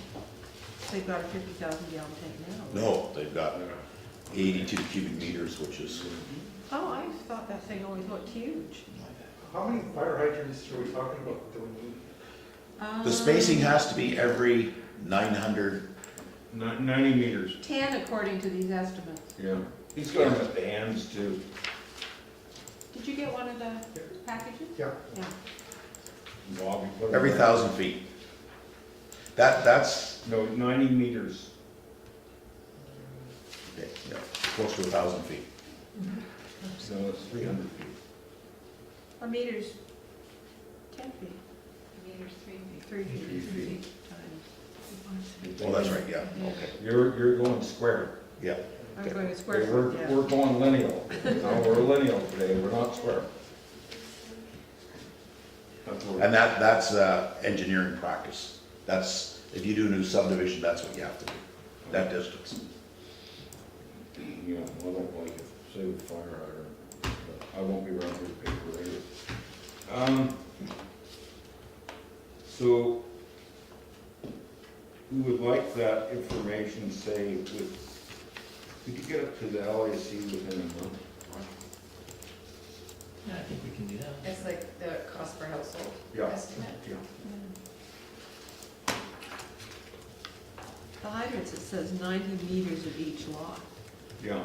they've got a 50,000 gallon tank now. No, they've got 82 cubic meters, which is, Oh, I thought that thing always looked huge. How many fire hydrants are we talking about that we need? the spacing has to be every 900, 90 meters, 10 according to these estimates. yeah. He's got them at the ends too. Did you get one of the packages? Yeah. Yeah. Bob, you put 'em every there. 1,000 feet. That's, No, 90 meters. okay, yeah, close to 1,000 feet. So it's 300 feet. A meter's 10 feet. Meters, 3 feet. 3 feet. 3 feet. Times. Oh, that's right, yeah, okay, You're going square. yeah. I'm going to square Okay, foot, yeah. we're going lineal. No, we're lineal today, we're not square. That's what And that's engineering practice. That's, if you do a new subdivision, that's what you have to do, that distance. Yeah, well, I don't like it, say with fire hydrant, but I won't be around here to pay for it. So, we would like that information, say, could you get it to the LAC within a month? Yeah, I think we can do that. It's like the cost per household Yeah. estimate. Yeah. The hydrants, it says 90 meters of each lot, Yeah,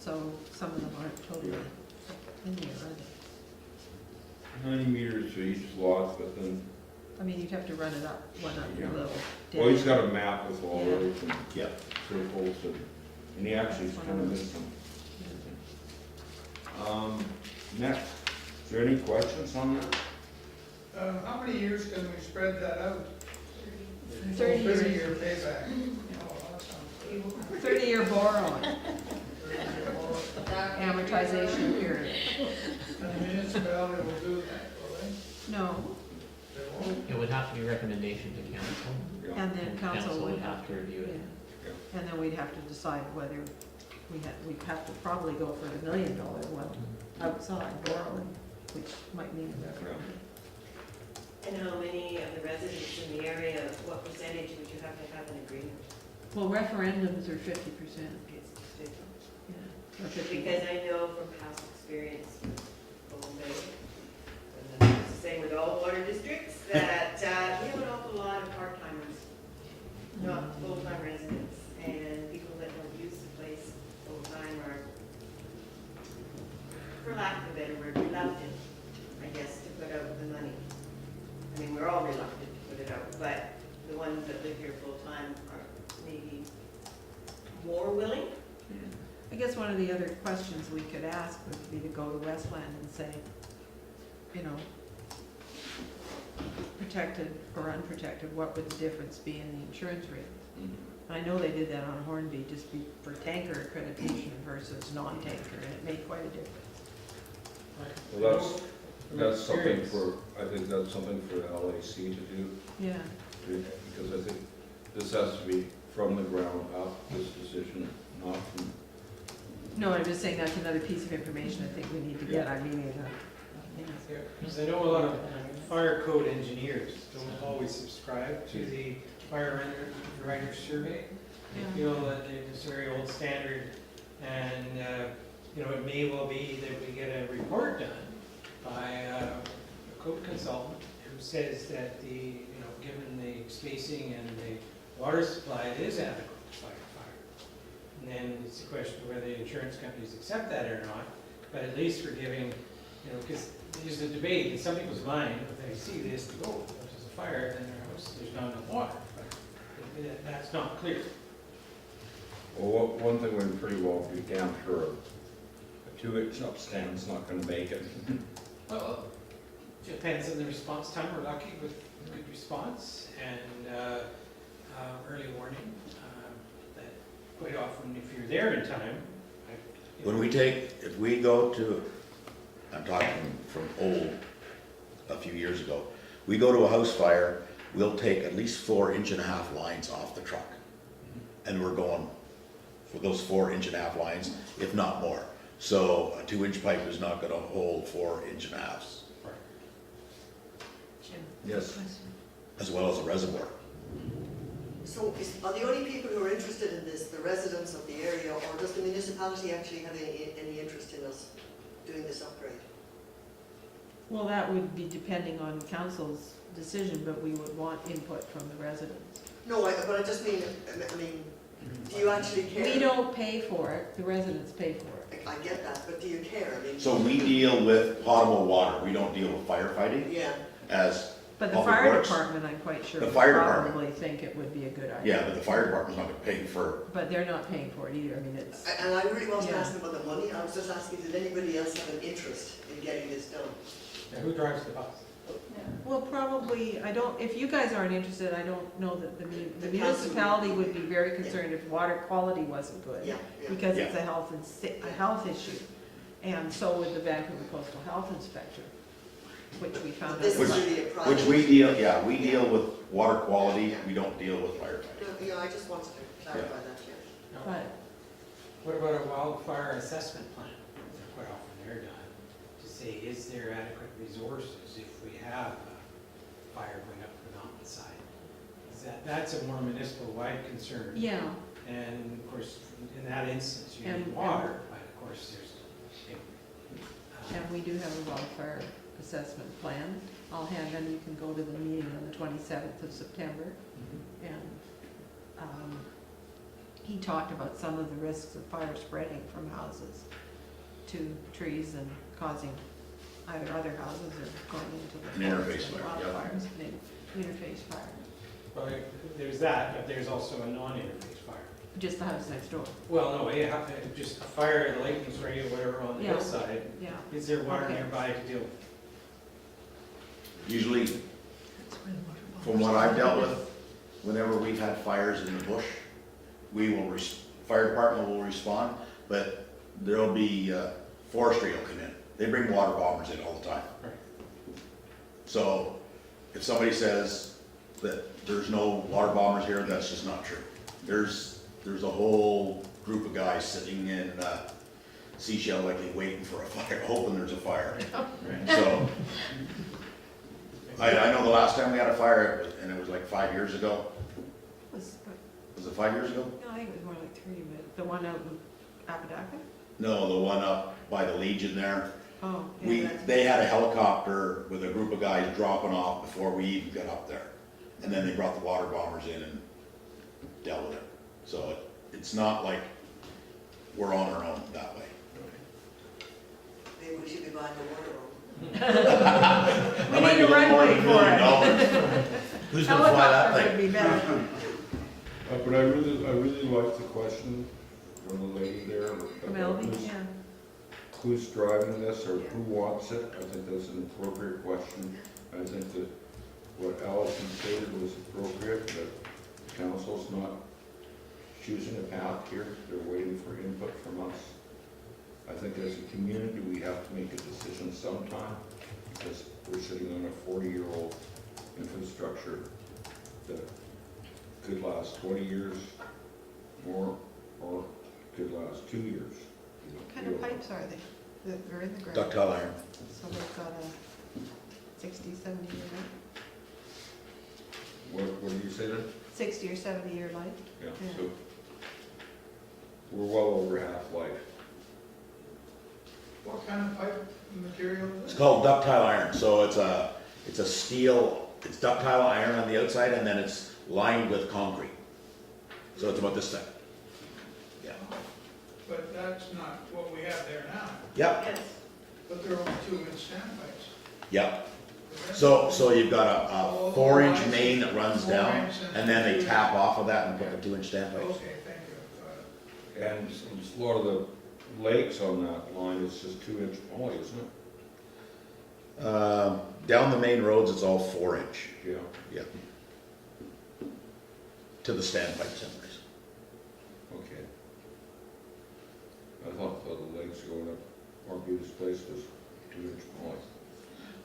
so some of them aren't totally linear, are they? 90 meters for each lot, but then, I mean, you'd have to run it up, one up a Yeah. little. well, he's down. got a map with all Yeah. those and Yeah. circles, and he actually's kind of missed them. Next, is there any questions on that? How many years can we spread that out? 30 years. 30-year payback. Oh, that sounds good. 30-year borrowing, 30-year borrow. amortization period. And the municipality will do that, will they? No, They won't? It would have to be a recommendation to council. Yeah. and then council would have to. review it. yeah. And then we'd have to decide whether we'd have to probably go for the $1 million one outside borrowing, which might mean a referendum. And how many of the residents in the area, what percentage would you have to have an agreement? Well, referendums are 50%, yeah, or 50. Because I know from past experience with Bowen Bay, and it's the same with all water districts, that we have an awful lot of part-timers, not full-time residents, and people that don't use the place ones that live here full-time are maybe more willing. I guess one of the other questions we could ask would be to go to Westland and say, you know, protected or unprotected, what would the difference be in the insurance rate? I know they did that on Hornby, just for tanker accreditation versus non-tanker, and it made quite a difference. Well, that's something for, I think that's something for the LAC to do, Yeah. because I think this has to be from the ground up, this decision, not from, No, I'm just saying that's another piece of information I think we need to get. I mean, Because I know a lot of fire code engineers don't always subscribe to the fire underwriter survey. They feel that it's a very old standard, and, you know, it may well be that we get a report done by a code consultant who says that the, you know, given the spacing and the water supply, it is adequate to fight a fire. And then it's a question of whether the insurance companies accept that or not, but at least we're giving, you know, because there's a debate in some people's mind, if they see this, oh, there's a fire in their house, there's not enough water. But that's not clear. well, one thing we pretty well began for a 2-inch upstand's not gonna make it. Well, depends on the response time. We're lucky with good response and early warning. That quite often, if you're there in time. When we take, if we go to, I'm talking from old, a few years ago, we go to a house fire, we'll take at least 4.5-inch lines off the truck. And we're going for those 4.5-inch lines, if not more. So a 2-inch pipe is not gonna hold 4.5 inches. Jim. Yes. As well as a reservoir. So are the only people who are interested in this the residents of the area, or does the municipality actually have any interest in us doing this upgrade? Well, that would be depending on council's decision, but we would want input from the residents. No, but I just mean, do you actually care? We don't pay for it, the residents pay for it. I get that, but do you care? I mean, So we deal with potable water, we don't deal with firefighting yeah. as But the Public fire Works. department, I'm quite sure, The would fire department. probably think it would be a good idea. Yeah, but the fire department's not gonna pay for, But they're not paying for it either, I mean, it's, And I really wasn't Yeah. asking about the money, I was just asking, did anybody else have an interest in getting this done? Now, who drives the bus? well, probably, I don't, if you guys aren't interested, I don't know that the The municipality council- would be very concerned if water quality wasn't good. Yeah, yeah. Because it's a health issue. And so would the Vancouver Coastal Health Inspector, which we found out. This is Which- really a private. which we deal, yeah, we deal with water quality, we don't deal with firefighting. Yeah, I just wanted to clarify that, yeah. But, What about a wildfire assessment plan? Quite often they're done to say, is there adequate resources if we have a fire going up the mountainside? That's a more municipal-wide concern. yeah, And of course, in that instance, you need And- water, but of course, there's, and we do have a wildfire assessment plan. I'll hand them, you can go to the meeting on the 27th of September. And he talked about some of the risks of fire spreading from houses to trees and causing either other houses or going into the An forest interface and fire, yeah. wildfires, interface fire, well, there's that, but there's also a non-interface fire. just the house next door. Well, no, you have to, just a fire at a lightning strike or whatever on the Yeah. hillside, Yeah. is there water Okay. nearby to deal with? Usually, from what I've dealt with, whenever we've had fires in the bush, we will, fire department will respond, but there'll be, forestry will come in. They bring water bombers in all the time. Right. So if somebody says that there's no water bombers here, that's just not true. There's a whole group of guys sitting in, Seashell Lake waiting for a fire, hoping there's a fire. So, I know the last time we had a fire, and it was like 5 years ago. Was it 5 years ago? No, I think it was more like 3, but the one out in Apodaca? No, the one up by the Legion there. Oh, They had a helicopter with a group of guys dropping off before we even got up there. And then they brought the water bombers in and dealt with it. So it's not like we're on our own that way. Maybe we should be buying the water room. We need a runway for it. Who's gonna fly that Helicopter would thing? be better. But I really like the question from the lady there. From about Elby, yeah. who's driving this or who wants it. I think that's an appropriate question. I think that what Allison stated was appropriate, that council's not choosing a path here. They're waiting for input from us. I think as a community, we have to make a decision sometime because we're sitting on a 40-year-old infrastructure that could last 20 years more or could last 2 years. What kind of pipes are they? They're in the ground. Ductile iron. So they've got a 60, 70 year life? What did you say there? 60 or 70 year life? Yeah, Yeah. so we're well over half-life. What kind of pipe material is It's it? called ductile iron, so it's a steel, it's ductile iron on the outside and then it's lined with concrete. So it's about this thick. Yeah. But that's not what we have there now. Yep, Yes. But they're only 2-inch standpipes. yep. So you've got a 4-inch main that runs down 4 inch and then they tap off of that and put the 2-inch standpipes. Okay, thank you. And a lot of the lakes on that line is just 2-inch poly, isn't it? Down the main roads, it's all 4-inch. Yeah. Yeah. To the standpipes anyways. Okay. I thought the lakes going up Arbutus Place was 2-inch poly.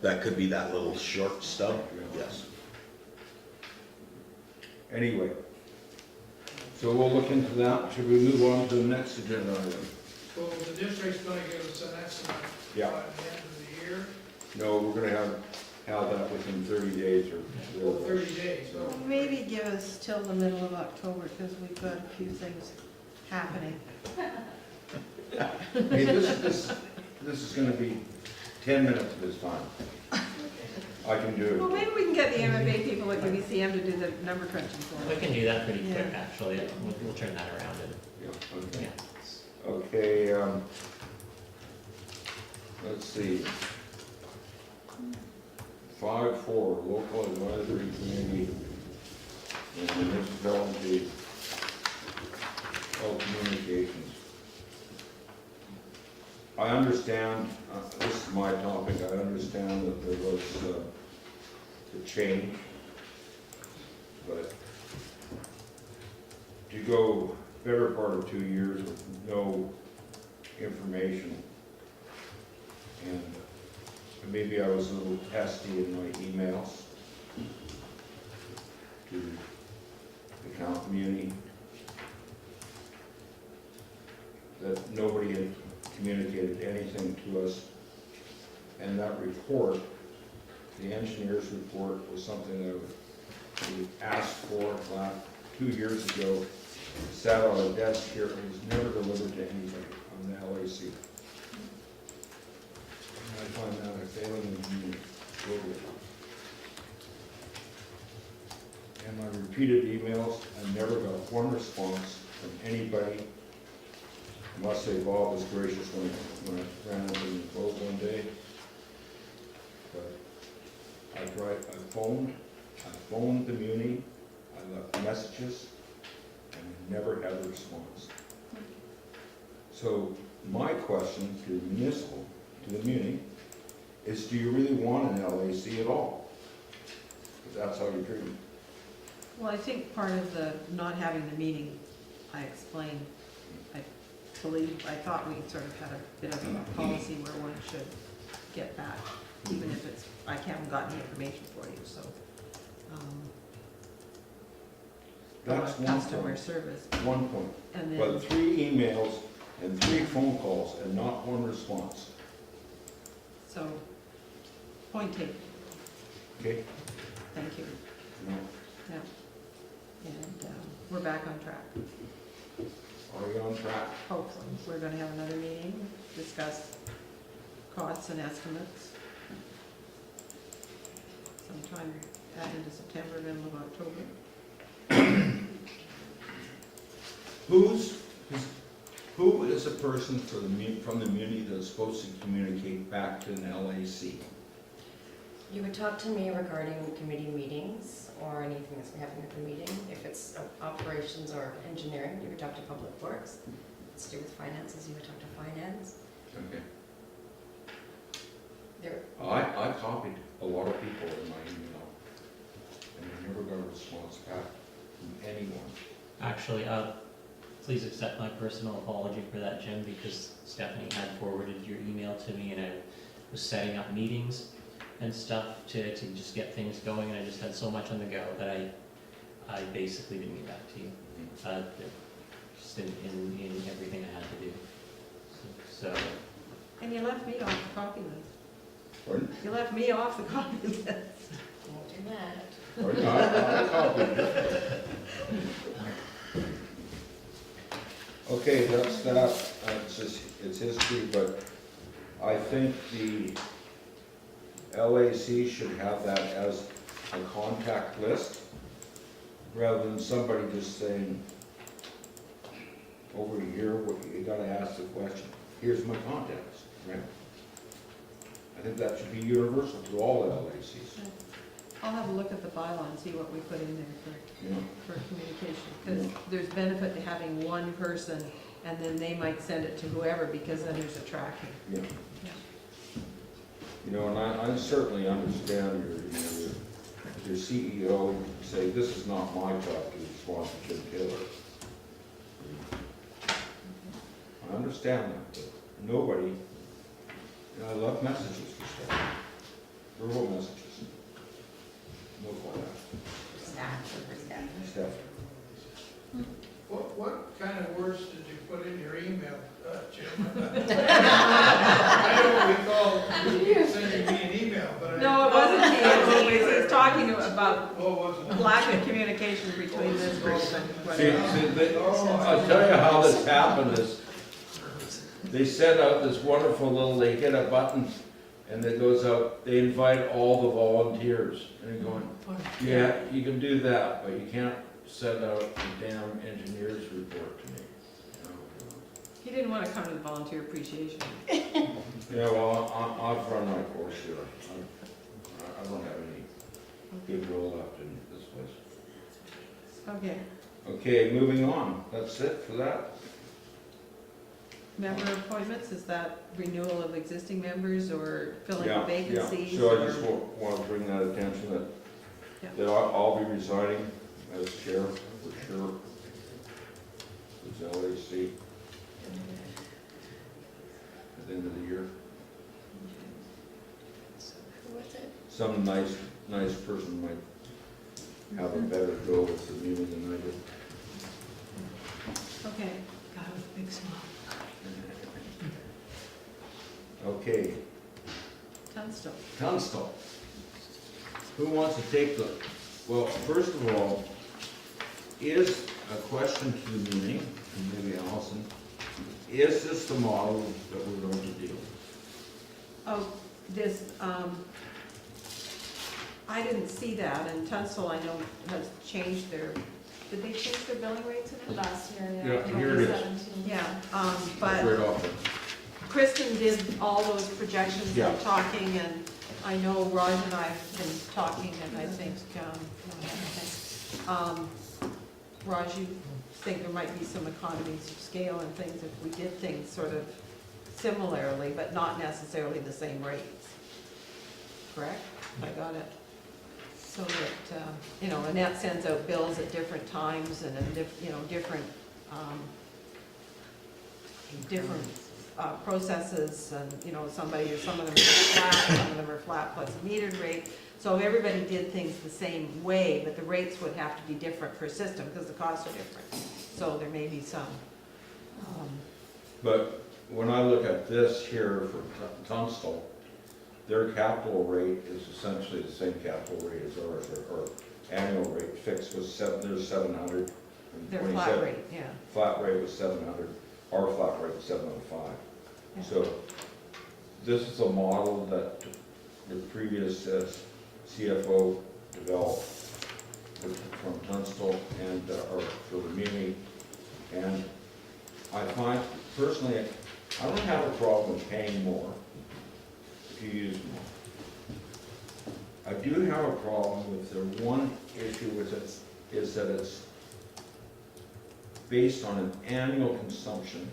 That could be that little short stub, yes. Anyway, so we'll look into that. Should we move on to the next agenda item? So the district's gonna give us an estimate Yeah. by the end of the year, No, we're gonna have that within 30 days or or 30 days, so. Well, maybe give us till the middle of October, because we've got a few things happening. Hey, this is gonna be 10 minutes of his time. I can do Well, it. maybe we can get the MMA people at UBCM to do the number crunching for We us. can do that pretty quick, Yeah. actually. We'll turn that around and, Yeah, okay. yeah. Okay, let's see. 5-4, local advisory committee and municipality communications. I understand, this is my topic, I understand that there was a change, but to go better part of 2 years with no information, and maybe I was a little testy in my emails to the county community, that nobody had communicated anything to us. And that report, the engineer's report, was something that we asked for 2 years ago, sat on a desk here, and was never delivered to anybody on the LAC. And I find that a failing in community. And my repeated emails, I never got one response from anybody. I must say Bob was gracious when I ran into him closed one day. But I phoned the Muni, I left messages, and never had a response. So my question to the municipal, to the Muni, is do you really want an LAC at all? Because that's how you treat them. Well, I think part of the not having the meeting, I explained, I thought we sort of had a bit of a policy where one should get back, even if it's, I haven't gotten the information for you, so. That's one Customer point. service, One point. and then, But 3 emails and 3 phone calls and not one response. so, point taken, Okay? thank you, No. yeah. And, we're back on track, Are we on track? hopefully. We're gonna have another meeting, discuss costs and estimates. Sometime into September, middle of October. Who is a person from the community that's supposed to communicate back to an LAC? You would talk to me regarding committee meetings or anything that's happening at the meeting. If it's operations or engineering, you would talk to public works. If it's to do with finances, you would talk to finance. Okay. There, I copied a lot of people in my email, and I never got a response back from anyone. Actually, please accept my personal apology for that, Jim, because Stephanie had forwarded your email to me and I was setting up meetings and stuff to just get things going, and I just had so much on the go that I basically didn't get back to you. Just in everything I had to do. So, And you left me off the copy list. Pardon? You left me off the copy list. won't do that. Pardon? I copied it. Okay, that's that, it's history, but I think the LAC should have that as a contact list, rather than somebody just saying, over here, you gotta ask the question, here's my contacts, right? I think that should be universal to all LACs, I'll have a look at the bylaw and see what we put in there you know? for communication. Because there's benefit to having one person, and then they might send it to whoever, because then there's a tracking. Yeah. Yeah. You know, and I certainly understand your CEO say, this is not my job to respond to Jim Taylor. I understand that, but nobody, and I love messages for stuff, verbal messages. No call that. Staff. What kind of words did you put in your email, Jim? I don't recall you sending me an email, but I. No, it wasn't me, it was talking about Oh, was it? lack of communication between this group and See, whatever. I'll tell you how this happened is, they sent out this wonderful little, they hit a button, and it goes out, they invite all the volunteers, and they're going, yeah, you can do that, but you can't send out the damn engineer's report to me. He didn't want to come to the volunteer appreciation. Yeah, well, I've run my course here, I don't have any goodwill left in this place. Okay, Okay, moving on, that's it for that? member appointments, is that renewal of existing members or filling Yeah, vacancies? Yeah, so I or- just want to bring that attention Yeah. that I'll be resigning as chair for sure. It's LAC at the end of the year. Who was it? Some nice person might have a better go with the meeting than I did. Okay, Okay, Tunstall. Tunstall. Who wants to take the, well, first of all, is a question to the meeting, and maybe Allison, is this the model that we're going to do? Oh, this, I didn't see that, and Tunstall, I know, has changed their, did they change their billing rates in it? Last year, Yeah, here it is. 2017. Yeah, but Right off. Kristen did all those projections Yeah. and talking, and I know Raj and I have been talking, and I think, Raj, you think there might be some economies of scale and things if we did things sort of similarly, but not necessarily the same rates. Correct? I got it. So that, Annette sends out bills at different times and in different processes, and, some of them are flat, some of them are flat plus a metered rate. So if everybody did things the same way, but the rates would have to be different per system, because the costs are different. So there may be some, But when I look at this here for Tunstall, their capital rate is essentially the same capital rate as ours, or annual rate fixed was there's 700. their flat rate, yeah. Flat rate was 700, our flat rate was 705. Yeah. So this is a model that the previous CFO developed from Tunstall and, or for the muni. And I find, personally, I don't have a problem with paying more if you use more. I do have a problem with the one issue with it, is that it's based on an annual consumption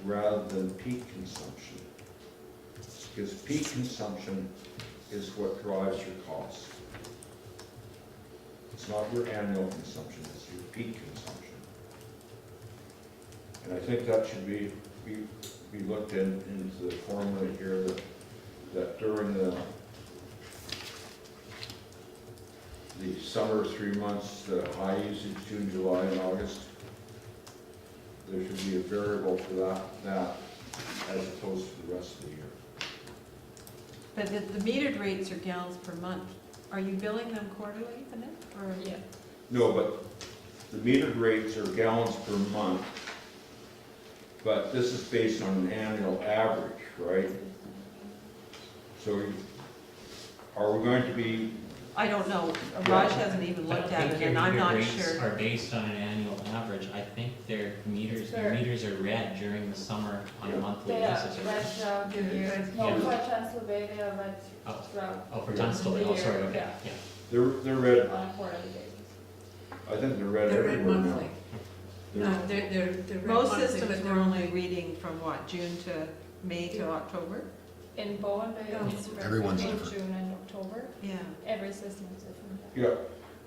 rather than peak consumption. Because peak consumption is what drives your cost. It's not your annual consumption, it's your peak consumption. And I think that should be looked into the formula here, that during the summer 3 months, the high usage, June, July, and August, there should be a variable for that as opposed to the rest of the year. But the metered rates are gallons per month. Are you billing them quarterly, Vanessa, or? Yeah. No, but the metered rates are gallons per month, but this is based on an annual average, right? So are we going to be, I don't know, Raj hasn't even looked at it, and I'm not I think your meter rates sure. are based on an annual average. I think their meters are read during the summer on a monthly They are basis. red throughout the year. No, Yeah. for Transylvania, red Oh. throughout. Oh, for Tunstall, oh, sorry, okay, Yeah. yeah. they're read, On a quarterly basis. I think they're read They're read everywhere now. monthly. No, they're read Most monthly, systems but were they're only reading from what, June to May to October? In Bowen Bay, Yeah. it's Everyone's between different. June and October. Yeah. Every system is different. Yeah,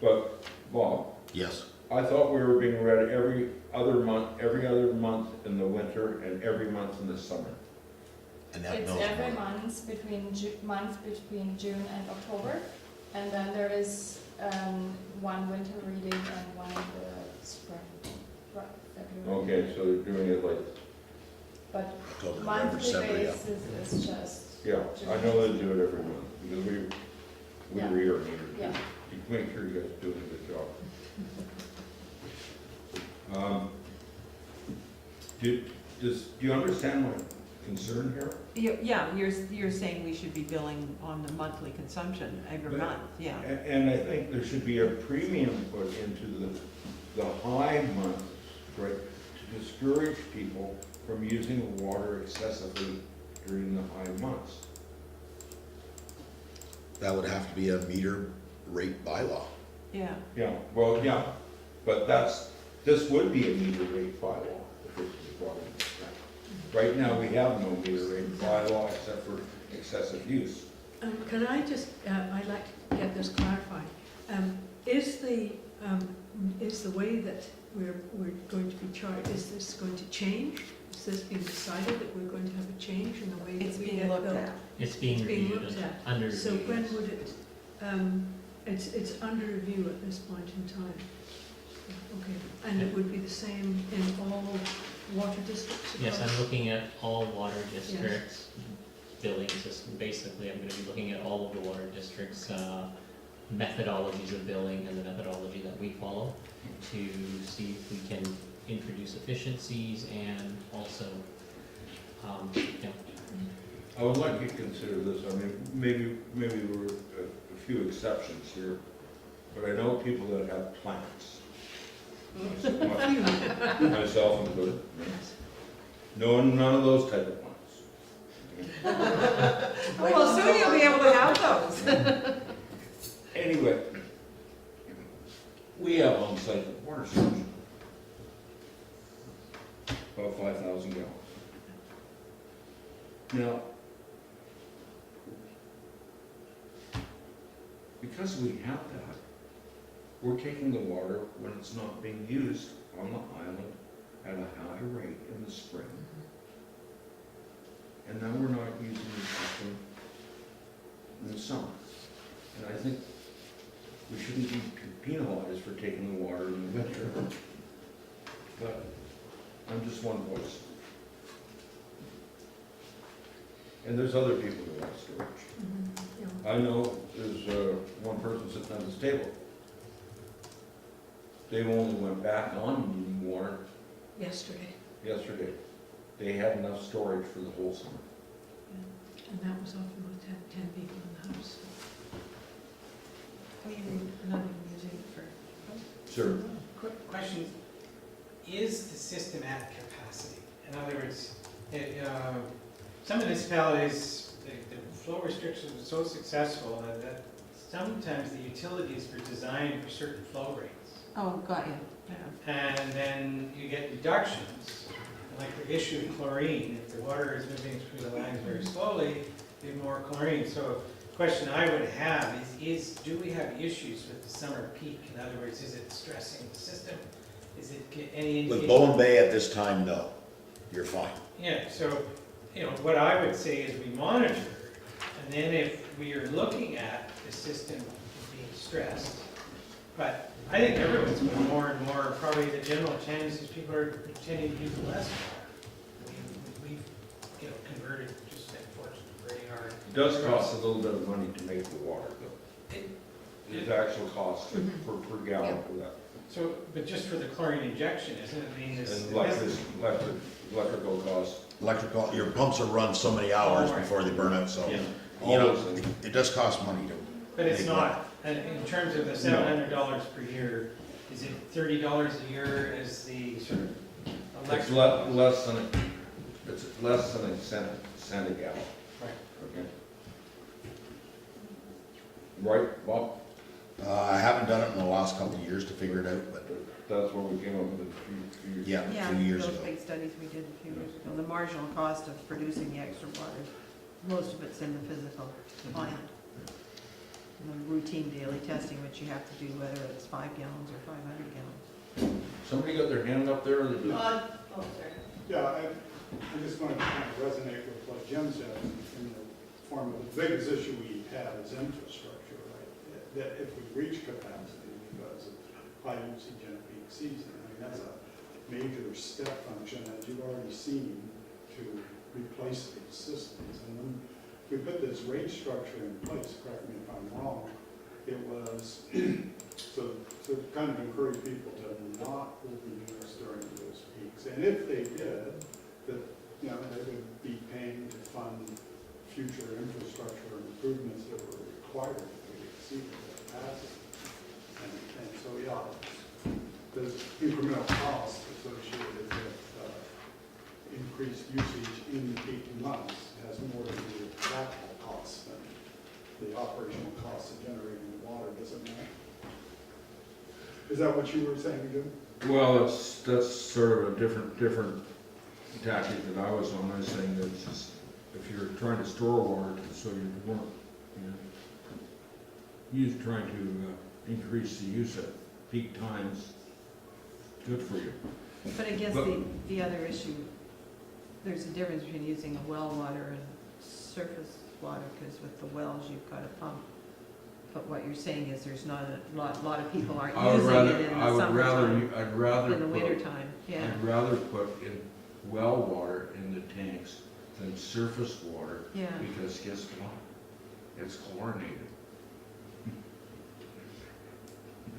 but Bob, Yes. I thought we were being read every other month in the winter and every month in the summer. And that It's knows every more. month between June and October, and then there is one winter reading and one in the spring, right, February. Okay, so they're doing it like, But October, November, monthly December, yeah. basis is just, yeah, I know they do it every month, because we Yeah. read our meters. yeah. You make sure you guys are doing a good job. Do you understand my concern here? Yeah, you're saying we should be billing on the monthly consumption every But- month, yeah. And I think there should be a premium put into the high months, right, to discourage people from using the water excessively during the high months. That would have to be a meter rate bylaw. Yeah. Yeah, well, yeah, but this would be a meter rate bylaw if it was brought into effect. Right now, we have no meter rate bylaw except for excessive use. Can I just, I'd like to get this clarified. Is the way that we're going to be charged, is this going to change? Is this being decided that we're going to have a change in the way It's that we being get looked billed? at. It's being It's being reviewed looked at. under So review, when yes. would it, it's under review at this point in time? Okay, and it would be the same in all water districts? Yes, across- I'm looking at all water districts billing system. Basically, I'm gonna be looking at all of the water districts' methodologies of billing and the methodology that we follow to see if we can introduce efficiencies and also, I would like you to consider this, I mean, maybe we're a few exceptions here, but I know people that have plants. Myself included. No, none of those type of plants. Well, soon you'll be able to have those. Anyway, we have on-site water storage. About 5,000 gallons. Now, because we have that, we're taking the water when it's not being used on the island at a high rate in the spring. And now we're not using the system in the summer. And I think we shouldn't be penalized for taking the water in the winter. But I'm just one voice. And there's other people who like storage. Yeah. I know there's one person sitting at this table. They only went back on needing water Yesterday, yesterday. They had enough storage for the whole summer. and that was often with 10 people in the house. Not even using it for. Sure. Quick question, is the system at capacity? In other words, some municipalities, the flow restrictions were so successful that sometimes the utilities were designed for certain flow rates. Oh, got you, yeah. And then you get reductions, like the issue of chlorine, if the water is moving through the lines very slowly, you have more chlorine. So the question I would have is do we have issues with the summer peak? In other words, is it stressing the system? Is it any indication? With Bowen Bay at this time, no, you're fine. Yeah, so, you know, what I would say is we monitor, and then if we are looking at the system being stressed, but I think everyone's going more and more, probably the general tendency is people are tending to use less water. I mean, we've, you know, converted just unfortunately very hard. It does cost a little bit of money to make the water though. There's actual cost per gallon for that. So, but just for the chlorine injection, isn't it? I mean, this. And electrical costs. Electrical, your pumps are run so many hours before they burn out, so, Yeah. you know, it does cost money to. But it's make not, and in terms of the $700 per year, is it $30 a year as the sort of It's electric? less than a cent a gallon. Right. Okay. Right, Bob? I haven't done it in the last couple of years to figure it out, but That's what we came up with a few years. yeah, Yeah, 2 years those ago. big studies we did a few years ago, the marginal cost of producing the extra water, most of it's in the physical plant. And the routine daily testing, which you have to do, whether it's 5 gallons or 500 gallons. Somebody got their hand up there or they do? Oh, sorry. Yeah, I just want to kind of resonate with what Jim said in the form of the biggest issue we have is infrastructure, right? That if we reach capacity because of high usage in a peak season, I mean, that's a major step function that you've already seen to replace these systems. And when we put this rate structure in place, correct me if I'm wrong, it was to kind of encourage people to not overuse during those peaks. And if they did, that, you know, they would be paying to fund future infrastructure improvements that were required if we exceeded the capacity. And so, yeah, there's incremental costs associated with increased usage in peak months has more to do with capital costs than the operational costs of generating the water, does it not? Is that what you were saying, Jim? Well, that's sort of a different tactic that I was on. I was saying that it's just, if you're trying to store water so you weren't, trying to increase the use at peak times, good for you. But I guess the other issue, there's a difference between using well water and surface water, because with the wells, you've got a pump. But what you're saying is there's not a lot of people aren't using it in the summertime, I'd rather in the put- wintertime, yeah. I'd rather put in well water in the tanks than surface water, Yeah, because guess what? It's chlorinated. You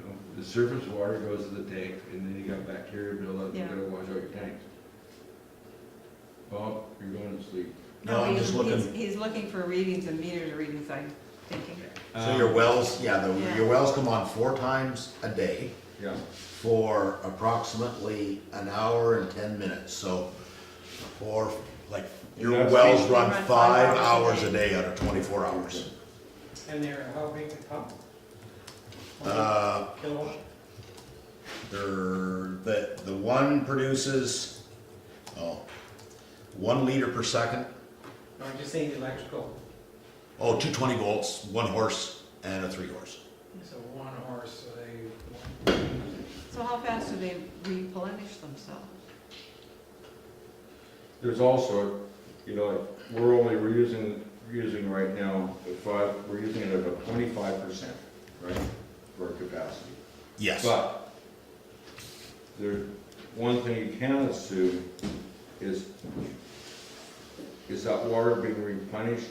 know, the surface water goes to the tank, and then you got bacteria buildup, you Yeah. gotta wash out your tanks. Bob, you're going to sleep. No, I'm just looking, He's looking for readings and meters readings, I'm thinking. so your wells, your wells come on 4 times a day Yeah, for approximately an hour and 10 minutes, so for, like, your That's- wells run They run 5 5 hours a day out of 24 hours. And they're, how big the pump? Kilowatt? The one produces, 1 liter per second. No, I'm just saying the electrical, 220 volts, 1 horse and a 3 horse. so 1 horse, so they. So how fast do they replenish themselves? there's also, we're using right now, we're using it at about 25%, right, for our capacity. Yes. But one thing you can assume is that water being replenished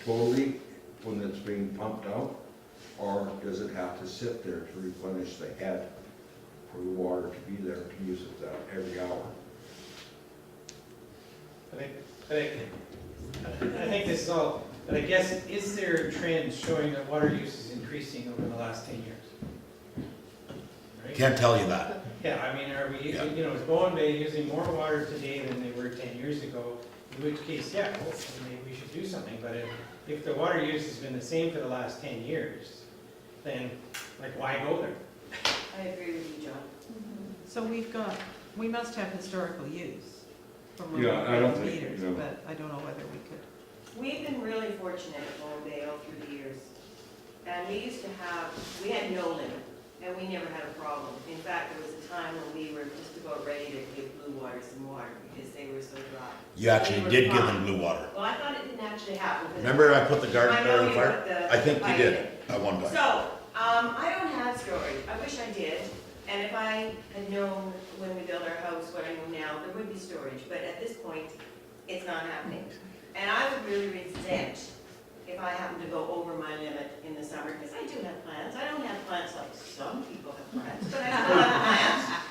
totally when it's being pumped out? Or does it have to sit there to replenish the head for the water to be there to use it every hour? I think this is all, but I guess, is there a trend showing that water use is increasing over the last 10 years? Right? Can't tell you that. Yeah, I mean, are we, Yeah. is Bowen Bay using more water today than they were 10 years ago? in which case, yeah, well, maybe we should do something, but if the water use has been the same for the last 10 years, then, like, why go there? I agree with you, John. So we must have historical use from when we Yeah, I don't created think, meters, no. but I don't know whether we could. We've been really fortunate at Bowen Bay all through the years. And we had no limit, and we never had a problem. In fact, there was a time when we were just about ready to give Blue Water some water because they were so dry. You actually did give them blue water. Well, I thought it didn't actually happen. because- Remember I put the garden I there know on you fire? put the I think you fire did in. at one time. So, I don't have storage. I wish I did. And if I had known when we built our house what I know now, there would be storage. But at this point, it's not happening. And I would really resent if I happen to go over my limit in the summer, because I do have plants. I don't have plants like some people have plants, but I still have plants.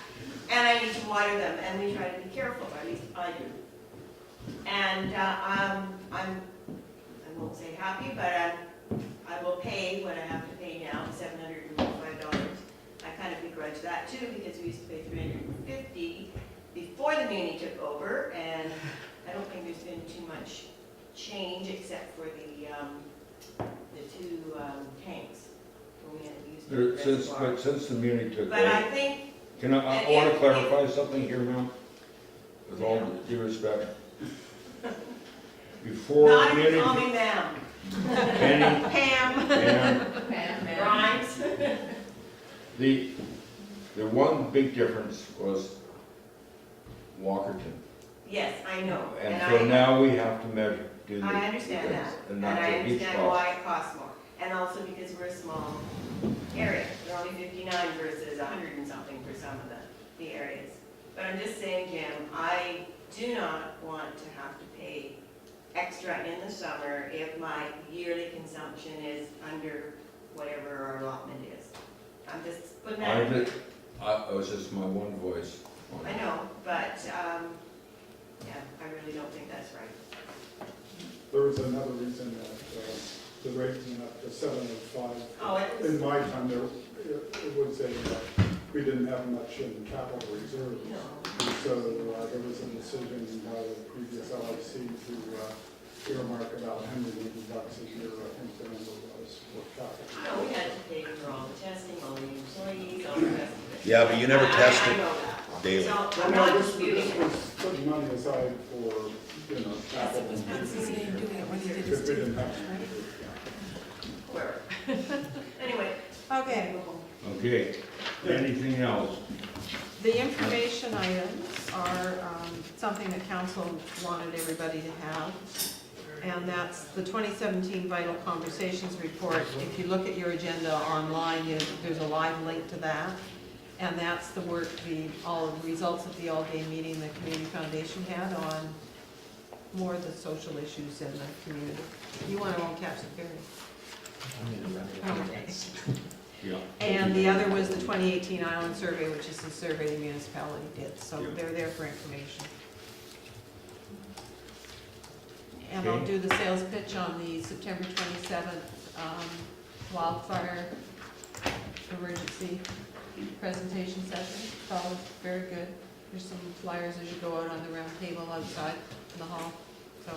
And I need to water them, and we try to be careful, or at least I do. And I won't say happy, but I will pay what I have to pay now, $705. I kind of begrudge that too, because we used to pay $350 before the muni took over, and I don't think there's been too much change except for the two tanks when we had to use the reservoir. Since the Muni took But I over, think, can I want to clarify something here, ma'am? With all due respect. Before not Muni, even call me ma'am. Penny, Pam. and Grimes. the one big difference was Walkerton. Yes, I know. And so now we have to do the. I understand the- that, And and that's I a huge understand cost. why it costs more. And also because we're a small area. They're only 59 versus 100 and something for some of the areas. But I'm just saying, Jim, I do not want to have to pay extra in the summer if my yearly consumption is under whatever our allotment is. I'm just putting that. It was just my one voice. on I it. know, but, yeah, I really don't think that's right. There was another reason that the rate went up to 705. Oh, it was, In my time, it was we didn't have much in capital reserve. no. So there was a decision by the previous LIC to earmark about $180 a year, I think the number was, for capital. No, we had to pay for all the testing, all the employees, all the rest of it. Yeah, but you never I tested know that. daily. So Well, I'm no, not this disputing it. was putting money aside for, capital. That's the same doing it when you did Because we his didn't have. Where? Anyway. Okay, Okay, anything else? the information items are something that council wanted everybody to have. And that's the 2017 Vital Conversations Report. If you look at your agenda online, there's a live link to that. And that's the work, all of the results of the all-day meeting the Community Foundation had on more of the social issues in the community. You want to all catch the ferry? Okay. Yeah. And the other was the 2018 Island Survey, which is the survey the municipality did, so they're there for information. And I'll Okay. do the sales pitch on the September 27th wildfire emergency presentation session. It's all very good. There's some flyers as you go out on the round table outside in the hall, so.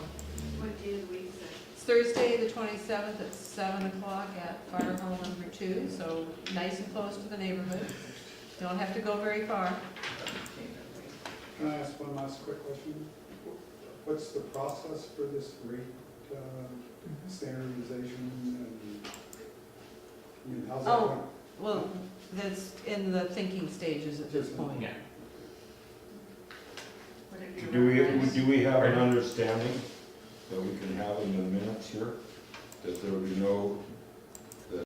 What day of the week is that? It's Thursday, the 27th at 7 o'clock at Fire Hall number 2, so nice and close to the neighborhood. Don't have to go very far. Can I ask one last quick question? What's the process for this rate standardization and, how's that Oh. going? Well, that's in the thinking stages at this point. Yeah. Do we have an understanding that we can have in the minutes here, that there will be no